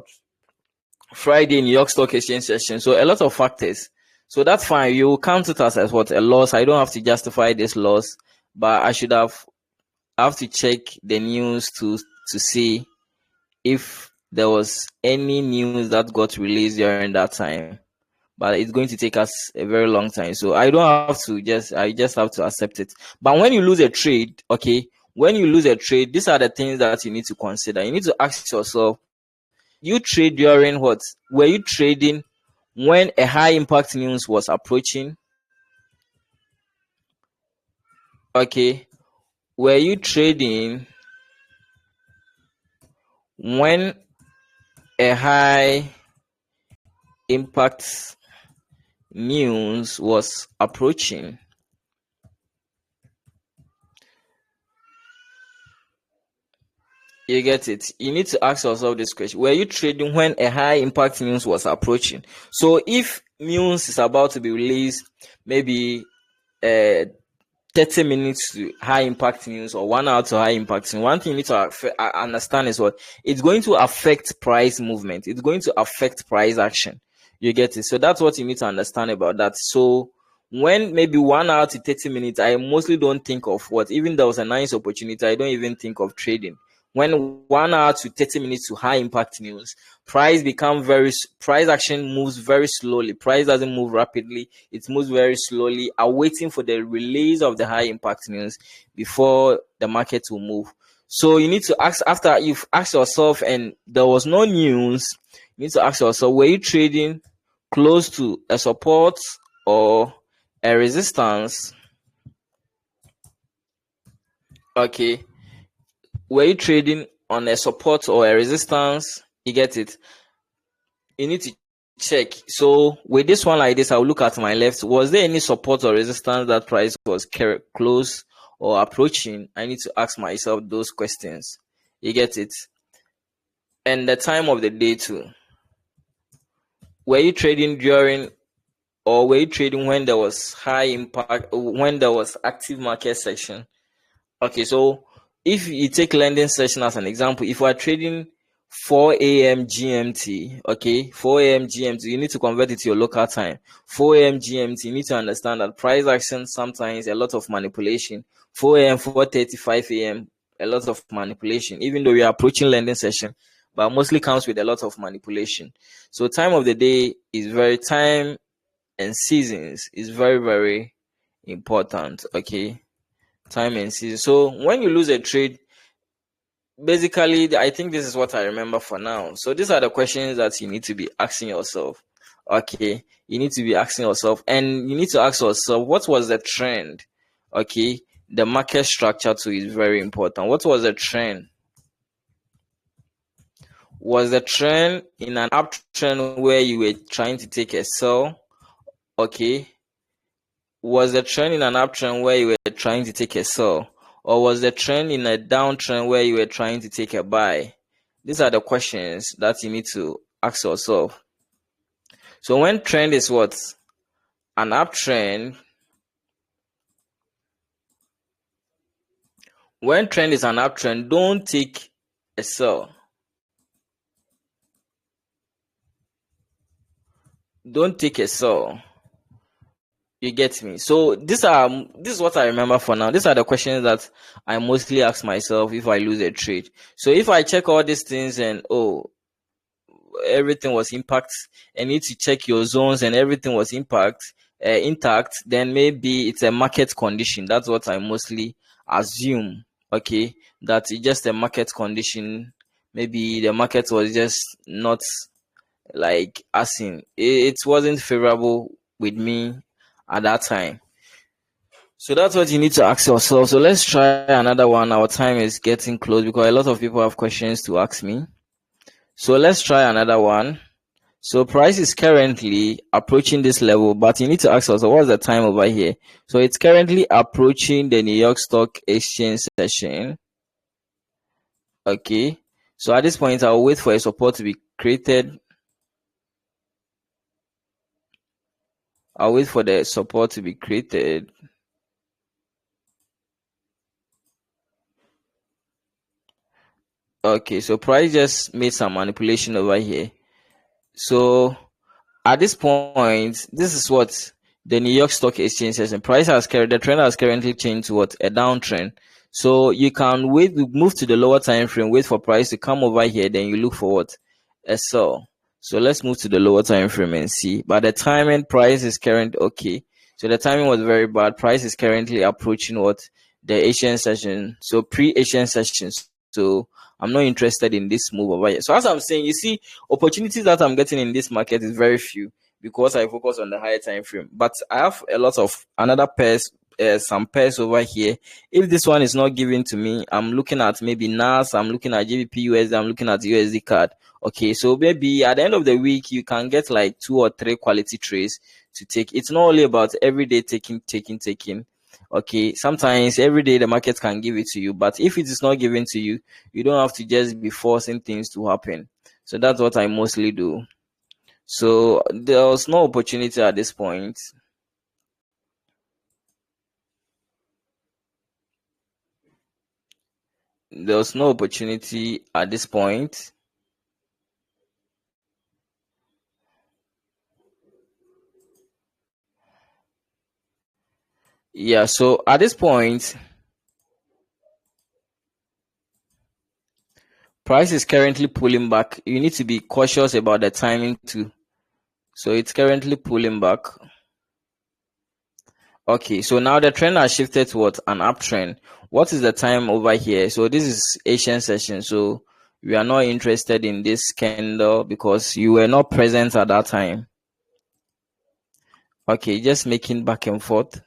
Friday New York Stock Exchange session. So a lot of factors. So that's fine. You will count it as what, a loss. I don't have to justify this loss, but I should have to check the news to see if there was any news that got released during that time. But it's going to take us a very long time. So I don't have to I just have to accept it. But when you lose a trade, okay, when you lose a trade, these are the things that you need to consider. You need to ask yourself, you trade during what? Were you trading when a high impact news was approaching? Okay. Were you trading when a high impact news was approaching, you get it, you need to ask yourself this question: were you trading when a high impact news was approaching? So if news is about to be released, maybe 30 minutes to high impact news or 1 hour to high impact news, one thing you need to understand is what it's going to affect price movement. It's going to affect price action. You get it? So that's what you need to understand about that. So when maybe 1 hour to 30 minutes, I mostly don't think of what, even there was a nice opportunity, I don't even think of trading. When 1 hour to 30 minutes to high impact news, price action moves very slowly. Price doesn't move rapidly, it moves very slowly, awaiting for the release of the high impact news before the market will move. So you need to ask, after you've asked yourself and there was no news, you need to ask yourself, were you trading close to a support or a resistance? Okay, were you trading on a support or a resistance? You get it? You need to check. So with this one like this, I'll look at my left. Was there any support or resistance that price was close or approaching? I need to ask myself those questions. You get it? And the time of the day too. Were you trading during, or were you trading when there was high impact, when there was active market section? Okay, so if you take lending session as an example, if you are trading 4 a.m. GMT, okay, 4 a.m. GMT, you need to convert it to your local time. 4 a.m. GMT, you need to understand that price action sometimes a lot of manipulation. 4 a.m., 4:35 a.m., a lot of manipulation, even though we are approaching lending session, but mostly comes with a lot of manipulation. So time of the day is very, time and seasons is very, very important, okay? Time and season. So when you lose a trade, basically, I think this is what I remember for now. So these are the questions that you need to be asking yourself. Okay, you need to be asking yourself, and you need to ask yourself, what was the trend? Okay, the market structure too is very important. What was the trend? Was the trend in an uptrend where you were trying to take a sell? Okay. Was the trend in an uptrend where you were trying to take a sell? Or was the trend in a downtrend where you were trying to take a buy? These are the questions that you need to ask yourself. So when trend is what? An uptrend. When trend is an uptrend, don't take a sell. Don't take a sell. You get me? So this is what I remember for now. These are the questions that I mostly ask myself if I lose a trade. So if I check all these things and everything was intact, and need to check your zones and everything was intact, then maybe it's a market condition. That's what I mostly assume. Okay, that it's just a market condition. Maybe the market was just not like asking. It wasn't favorable with me at that time. So that's what you need to ask yourself. So let's try another one. Our time is getting close because a lot of people have questions to ask me. So let's try another one. So price is currently approaching this level, but you need to ask yourself, what's the time over here? So it's currently approaching the New York Stock Exchange session. Okay. So at this point, I'll wait for a support to be created. I'll wait for the support to be created. Okay, so price just made some manipulation over here. So at this point, this is what the New York Stock Exchange says, and the trend has currently changed to what? A downtrend. So you can move to the lower time frame, wait for price to come over here, then you look for what? A sell. So let's move to the lower time frame and see. But the timing, price is current okay. So the timing was very bad. Price is currently approaching what? The Asian session. So pre-Asian sessions. So I'm not interested in this move over here. So as I'm saying, you see, opportunities that I'm getting in this market is very few because I focus on the higher time frame. But I have a lot of another pairs, some pairs over here. If this one is not given to me, I'm looking at maybe NAS, I'm looking at GBP USD, I'm looking at USD card. Okay, so maybe at the end of the week you can get like 2 or 3 quality trades to take. It's not only about every day taking. Okay, sometimes every day the market can give it to you, but if it is not given to you, you don't have to just be forcing things to happen. So that's what I mostly do. So there was no opportunity at this point. There was no opportunity at this point. Yeah, so at this point, price is currently pulling back. You need to be cautious about the timing too. So it's currently pulling back. Okay, so now the trend has shifted to what? An uptrend. What is the time over here? So this is Asian session. So we are not interested in this candle because you were not present at that time. Okay, just making back and forth.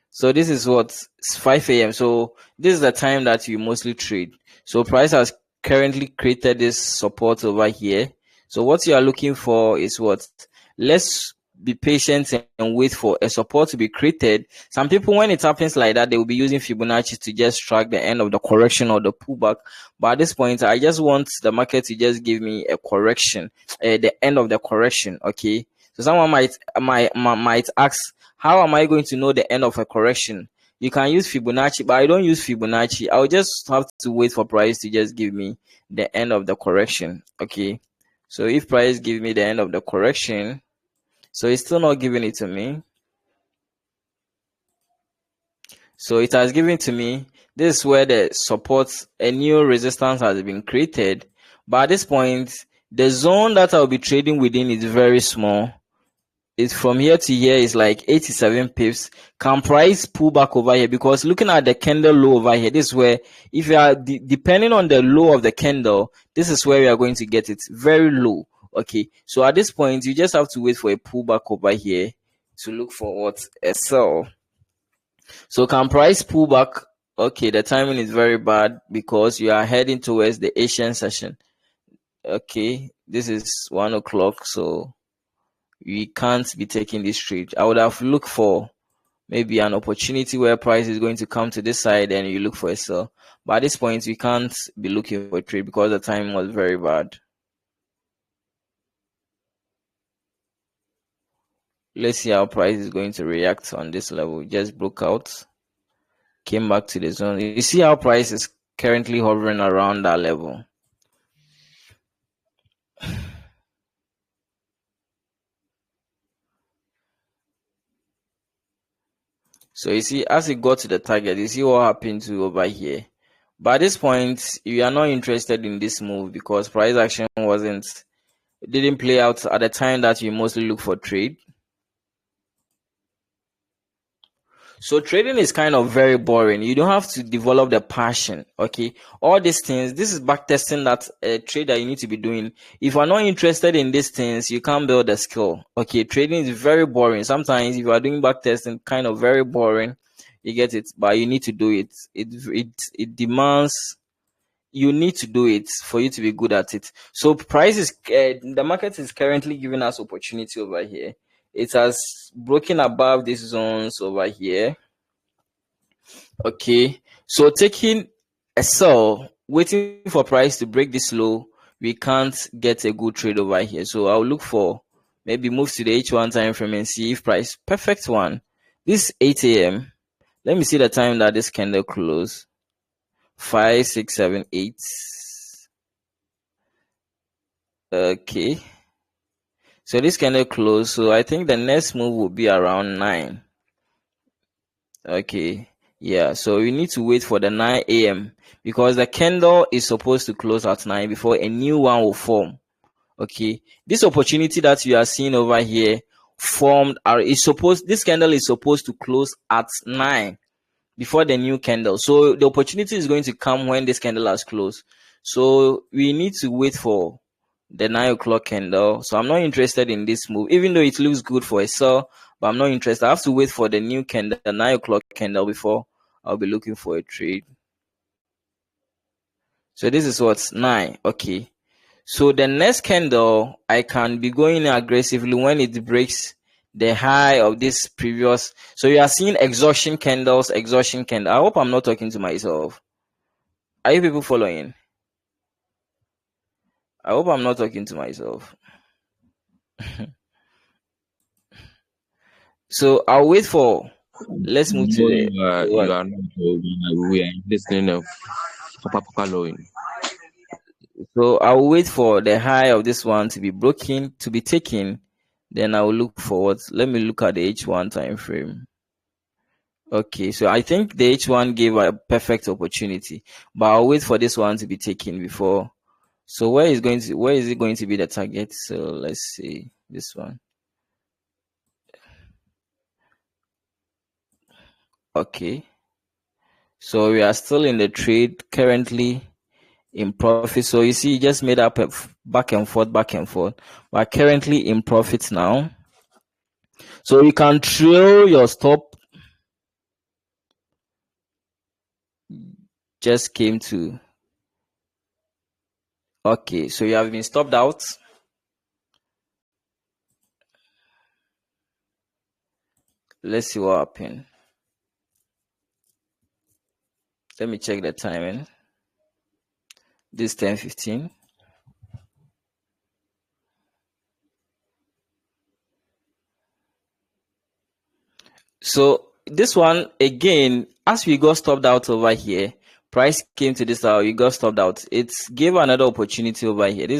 So this is what? It's 5 a.m. So this is the time that you mostly trade. So price has currently created this support over here. So what you are looking for is what? Let's be patient and wait for a support to be created. Some people, when it happens like that, they will be using Fibonacci to just track the end of the correction or the pullback. But at this point, I just want the market to just give me a correction, the end of the correction. Okay. So someone might ask, how am I going to know the end of a correction? You can use Fibonacci, but I don't use Fibonacci. I'll just have to wait for price to just give me the end of the correction. Okay. So if price give me the end of the correction, so it's still not giving it to me. So it has given to me. This is where the support, a new resistance has been created. But at this point, the zone that I'll be trading within is very small. It's from here to here is like 87 pips. Can price pull back over here? Because looking at the candle low over here, this is where, if you are depending on the low of the candle, this is where we are going to get it very low. Okay, so at this point, you just have to wait for a pullback over here to look for what? A sell. So can price pull back? Okay, the timing is very bad because you are heading towards the Asian session. Okay, this is 1 o'clock, so we can't be taking this trade. I would have looked for maybe an opportunity where price is going to come to this side and you look for a sell. But at this point, we can't be looking for a trade because the timing was very bad. Let's see how price is going to react on this level. Just broke out, came back to the zone. You see how price is currently hovering around that level. So you see, as it got to the target, you see what happened to over here. But at this point, you are not interested in this move because price action didn't play out at the time that you mostly look for trade. So trading is kind of very boring. You don't have to develop the passion. Okay, all these things, this is backtesting that a trader you need to be doing. If you are not interested in these things, you can't build a skill. Okay, trading is very boring. Sometimes if you are doing backtesting, kind of very boring. You get it, but you need to do it. It demands, you need to do it for you to be good at it. So the market is currently giving us opportunity over here. It has broken above these zones over here. Okay, so taking a sell, waiting for price to break this low, we can't get a good trade over here. So I'll look for maybe move to the H1 time frame and see if price perfect one. This 8 a.m. Let me see the time that this candle closed. 5, 6, 7, 8. Okay, so this candle close, so I think the next move will be around 9. Okay, yeah, so we need to wait for the 9 a.m. because the candle is supposed to close at 9 before a new one will form. Okay, this opportunity that you are seeing over here this candle is supposed to close at 9 before the new candle. So the opportunity is going to come when this candle has closed. So we need to wait for the 9 o'clock candle. So I'm not interested in this move, even though it looks good for a sell, but I'm not interested. I have to wait for the new candle, the 9 o'clock candle, before I'll be looking for a trade. So this is what's 9. Okay. So the next candle, I can be going aggressively when it breaks the high of this previous. So you are seeing exhaustion candles, exhaustion candle. I hope I'm not talking to myself. Are you people following? I hope I'm not talking to myself. So I'll wait for. Let's move to No, the you what? are not. We are listening of following. So I'll wait for the high of this one to be broken, to be taken. Then I will look forward. Let me look at the H1 time frame. Okay, so I think the H1 gave a perfect opportunity, but I'll wait for this one to be taken before. So where is it going to be the target? So let's see this one. Okay, so we are still in the trade currently in profit. So you see, you just made up a back and forth, back and forth. We're currently in profit now. So you can trail your stop. Just came to. Okay, so you have been stopped out. Let's see what happened. Let me check the timing. This 10:15. So this one again, as we got stopped out over here, price came to this hour, we got stopped out. It gave another opportunity over here.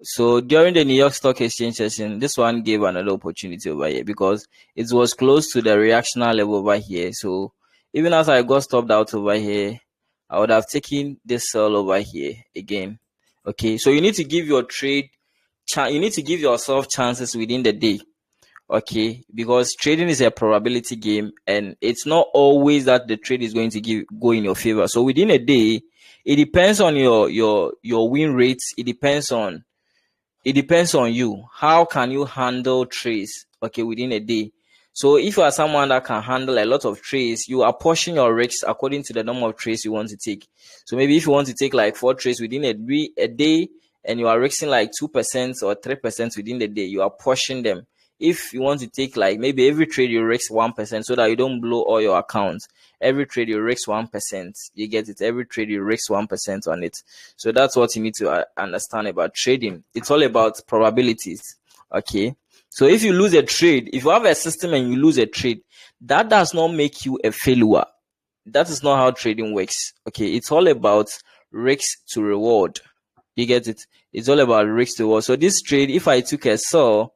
So during the New York Stock Exchange session, this one gave another opportunity over here because it was close to the reactional level over here. So even as I got stopped out over here, I would have taken this sell over here again. Okay, so you need to give your trade, you need to give yourself chances within the day. Okay, because trading is a probability game, and it's not always that the trade is going to go in your favor. So within a day, it depends on your win rates. It depends on you. How can you handle trades, okay, within a day? So if you are someone that can handle a lot of trades, you are pushing your risks according to the number of trades you want to take. So maybe if you want to take like 4 trades within a day, and you are risking like 2% or 3% within the day, you are pushing them. If you want to take like maybe every trade you risk 1% so that you don't blow all your accounts, every trade you risk 1%, you get it, every trade you risk 1% on it. So that's what you need to understand about trading. It's all about probabilities. Okay, so if you lose a trade, if you have a system and you lose a trade, that does not make you a failure. That is not how trading works. Okay, it's all about risk to reward. You get it? It's all about risk to reward. So this trade, if I took a sell,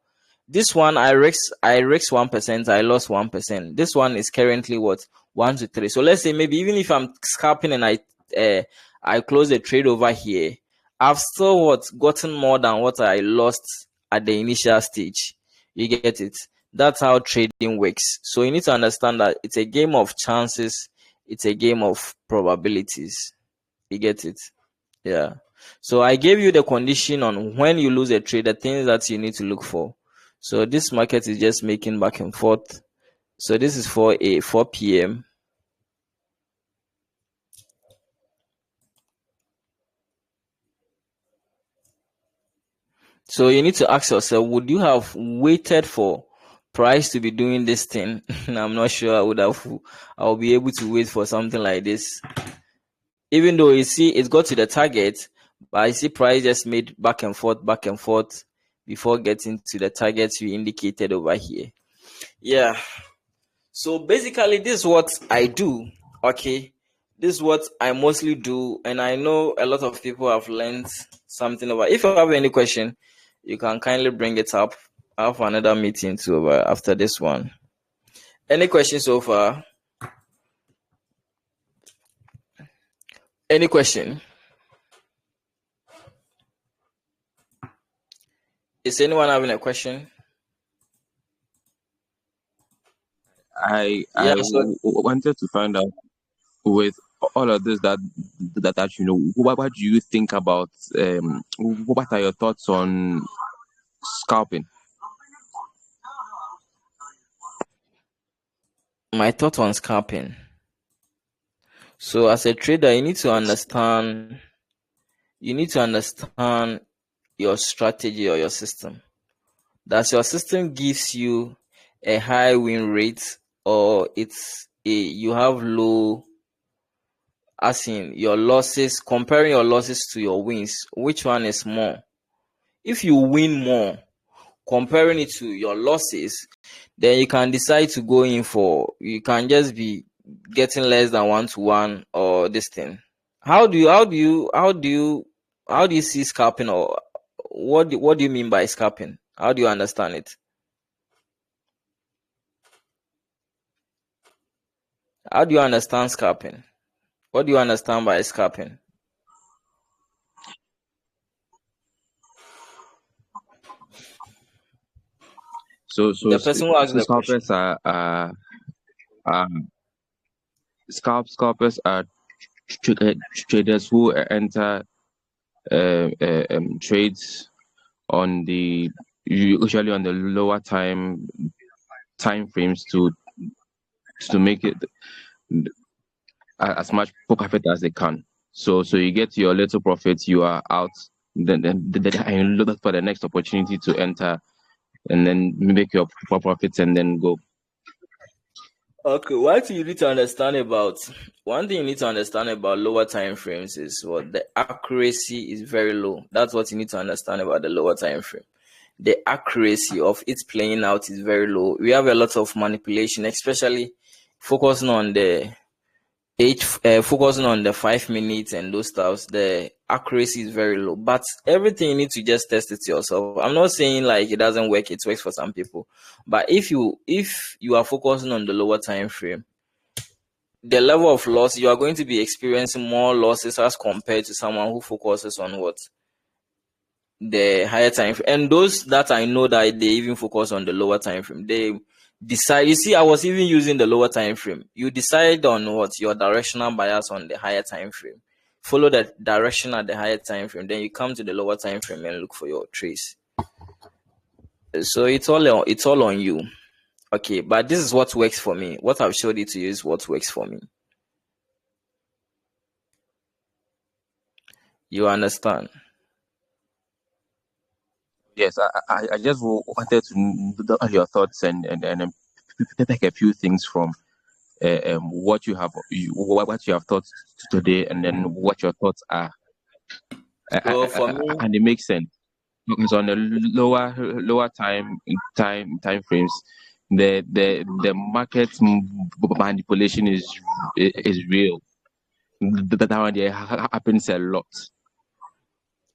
this one I risk 1%, I lost 1%. This one is currently what? 1 to 3. So let's say maybe even if I'm scalping and I close the trade over here, I've still gotten more than what I lost at the initial stage. You get it? That's how trading works. So you need to understand that it's a game of chances, it's a game of probabilities. You get it? Yeah. So I gave you the condition on when you lose a trade, the things that you need to look for. So this market is just making back and forth. So this is for a 4 p.m. So you need to ask yourself, would you have waited for price to be doing this thing? I'm not sure I'll be able to wait for something like this. Even though you see it got to the target, but I see price just made back and forth before getting to the targets you indicated over here. Yeah. So basically, this is what I do. Okay, this is what I mostly do, and I know a lot of people have learned something about. If you have any question, you can kindly bring it up. I have another meeting too after this one. Any questions so far? Any question? Is anyone having a question? I Yeah. So wanted to find out, with all of this that you know, what do you think about what are your thoughts on scalping? my thought on scalping. So as a trader, you need to understand your strategy or your system? Does your system gives you a high win rate, or you have low, as in your losses, comparing your losses to your wins, which one is more? If you win more comparing it to your losses, then you can decide to go in for, you can just be getting less than 1 to 1 or this thing. How do you see scalping, or what do you mean by scalping? How do you understand it? How do you understand scalping? What do you understand by scalping? The person who asked the question. Scalpers are scalpers are traders who enter trades on the usually on the lower time frames to make it as much profit as they can. So you get your little profit, you are out, then you look for the next opportunity to enter, and then make your profits and then go. Okay, one thing you need to understand about lower time frames is what the accuracy is very low. That's what you need to understand about the lower time frame. The accuracy of it playing out is very low. We have a lot of manipulation, especially focusing on the focusing on the 5 minutes and those stuffs. The accuracy is very low, but everything you need to just test it yourself. I'm not saying like it doesn't work, it works for some people, but if you are focusing on the lower time frame, the level of loss, you are going to be experiencing more losses as compared to someone who focuses on what the higher time frame. And those that I know that they even focus on the lower time frame, they decide. You see, I was even using the lower time frame. You decide on what your directional bias on the higher time frame. Follow the direction at the higher time frame. Then you come to the lower time frame and look for your trace. So it's all on you. Okay, but this is what works for me. What I've showed it to you is what works for me. You understand? Yes, I just wanted to know your thoughts and take a few things from what what you have thought today, and then what your thoughts are, So for me, and it makes sense because on the lower time frames, the market manipulation is real. That one there happens a lot.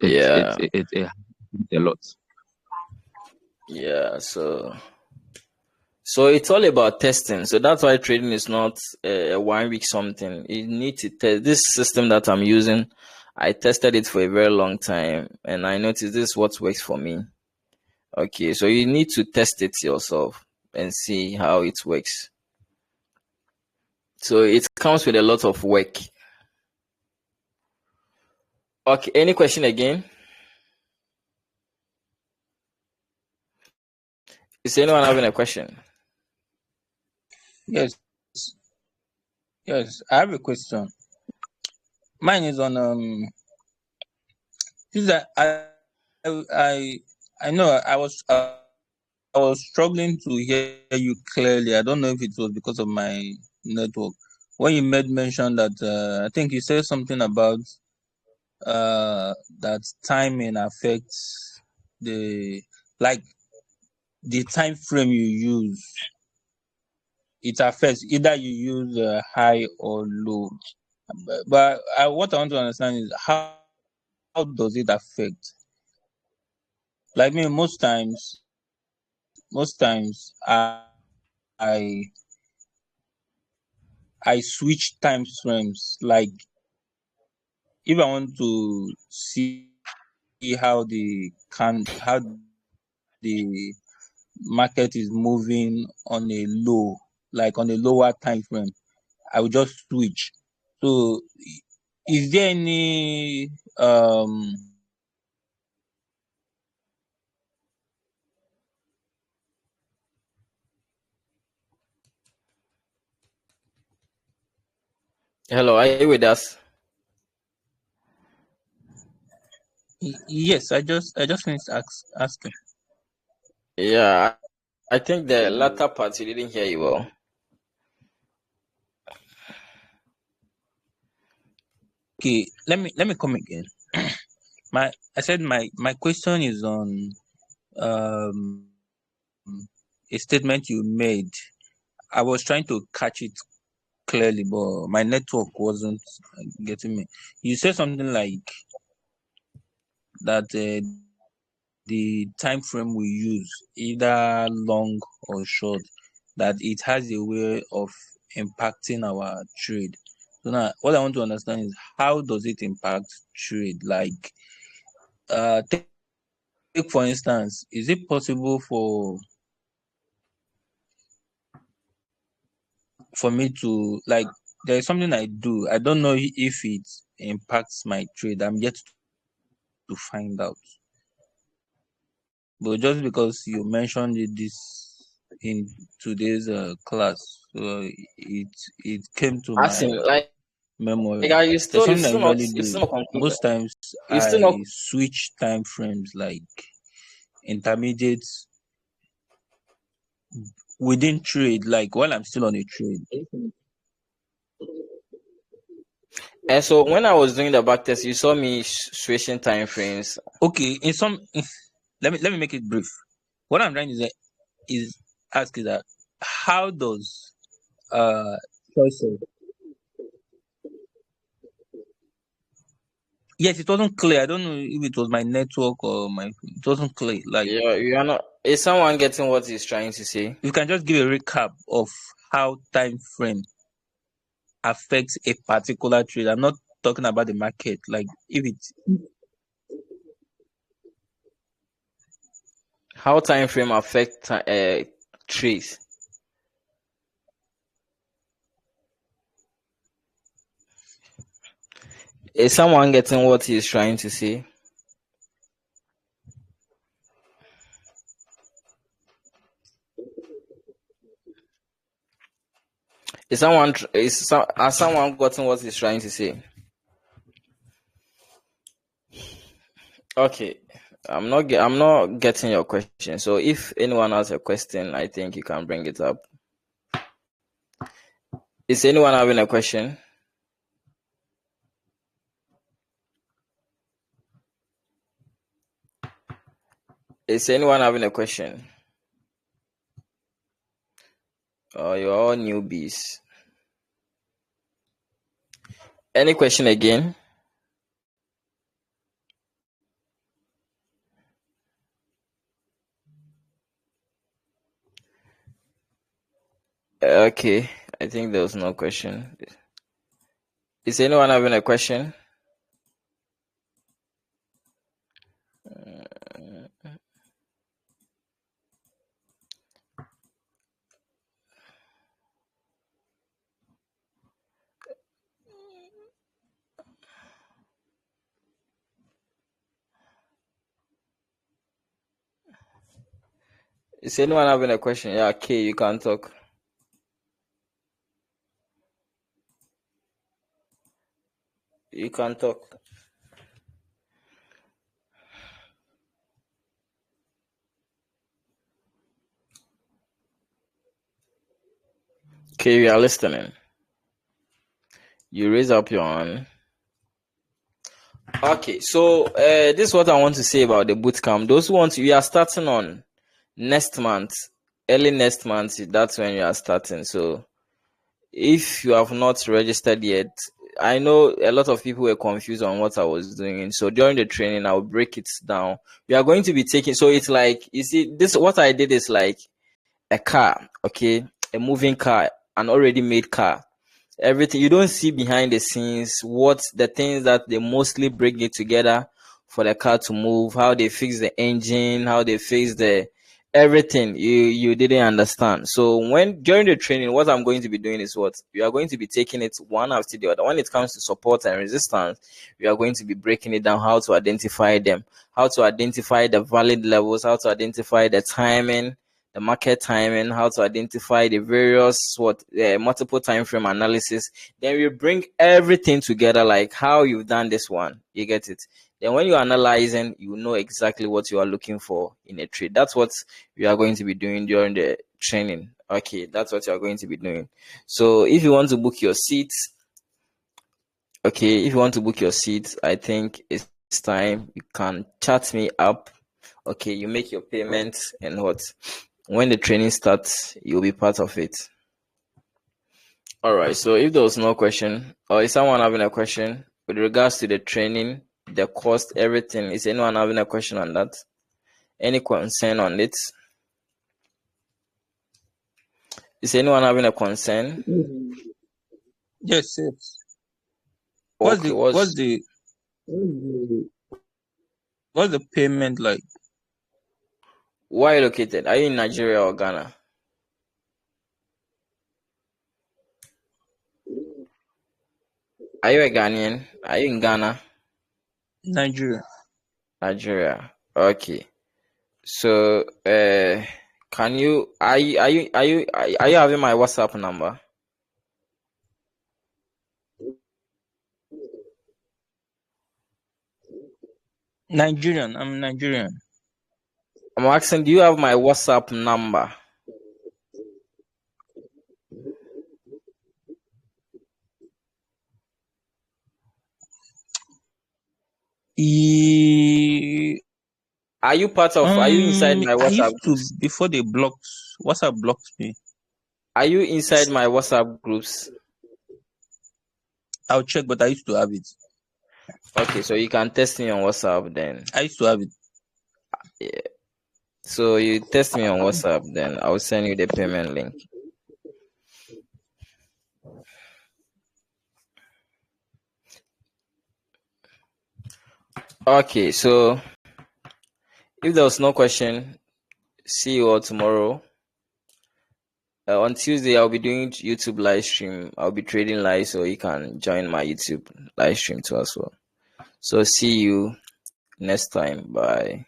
yeah, It happens a lot. yeah. So it's all about testing. So that's why trading is not a 1 week something. You need to test this system that I'm using. I tested it for a very long time, and I noticed this is what works for me. Okay, so you need to test it yourself and see how it works. So it comes with a lot of work. Okay, any question again? Is anyone having a question? Yes, yes. I have a question. Mine is on this is I know I was struggling to hear you clearly. I don't know if it was because of my network. When you made mention that I think you said something about that timing affects the like the time frame you use. It affects either you use high or low. But what I want to understand is how does it affect? Like me, most times I I switch time frames. Like if I want to see how the market is moving on a low, like on a lower time frame, I will just switch. So is there any Hello, are you with us? Yes, I just finished asking. Yeah, I think the latter part you didn't hear you well. Okay, let me come again. I said my question is on um a statement you made. I was trying to catch it clearly, but my network wasn't getting me. You said something like that the time frame we use, either long or short, that it has a way of impacting our trade. So now, what I want to understand is how does it impact trade? Like, take for instance, is it possible for me to, like, there is something I do. I don't know if it impacts my trade. I'm yet to find out. But just because you mentioned this in today's class, so it came to As my in, like, memory. you There's still, something I usually you've do. still not concluded. Most times You still I not. switch time frames, like intermediate within trade, like while I'm still on a trade. And so when I was doing the back test, you saw me switching time frames. Okay, let me make it brief. What I'm trying to say is ask is that how does uh choice of, yes, it wasn't clear. I don't know if it was my network or it wasn't clear. Like, You are not. Is someone getting what he's trying to say? you can just give a recap of how time frame affects a particular trade. I'm not talking about the market. Like, if it's How time frame affect trades? Is someone getting what he's trying to say? Has someone gotten what he's trying to say? Okay, I'm not getting your question. So if anyone has a question, I think you can bring it up. Is anyone having a question? Is anyone having a question? You're all newbies. Any question again? Okay, I think there was no question. Is anyone having a question? Is anyone having a question? Yeah, okay, you can talk. You can talk. Okay, we are listening. You raise up your hand. Okay, so this is what I want to say about the bootcamp. Those who want to, we are starting on next month, early next month. That's when you are starting. So if you have not registered yet, I know a lot of people were confused on what I was doing. So during the training, I'll break it down. We are going to be taking, so it's like, you see, this, what I did is like a car, okay, a moving car, an already made car. Everything you don't see behind the scenes, what the things that they mostly bring it together for the car to move, how they fix the engine, how they fix the everything you didn't understand. So when during the training, what I'm going to be doing is what we are going to be taking it one after the other. When it comes to support and resistance, we are going to be breaking it down, how to identify them, how to identify the valid levels, how to identify the timing, the market timing, how to identify the various multiple time frame analysis. Then we bring everything together, like how you've done this one. You get it? Then when you're analyzing, you know exactly what you are looking for in a trade. That's what we are going to be doing during the training. Okay, that's what you are going to be doing. So if you want to book your seats, I think it's time. You can chat me up. Okay, you make your payment, and when the training starts, you'll be part of it. All right. So if there was no question, or is someone having a question with regards to the training, the cost, everything? Is anyone having a question on that? Any concern on it? Is anyone having a concern? Yes. Okay. What's the payment like? Where are you located? Are you in Nigeria or Ghana? Are you a Ghanaian? Are you in Ghana? Nigeria. Okay. So, can you are you having my WhatsApp number? Nigerian. I'm Nigerian. I'm asking, do you have my WhatsApp number? Are you part of? Are you inside my I WhatsApp used groups? to before they blocked WhatsApp blocked me. Are you inside my WhatsApp groups? I'll check, but I used to have it. Okay, so you can text me on WhatsApp then. I used to have it. Yeah. So you text me on WhatsApp, then I'll send you the payment link. Okay, so if there was no question, see you all tomorrow. On Tuesday, I'll be doing YouTube live stream. I'll be trading live, so you can join my YouTube live stream too as well. So see you next time. Bye.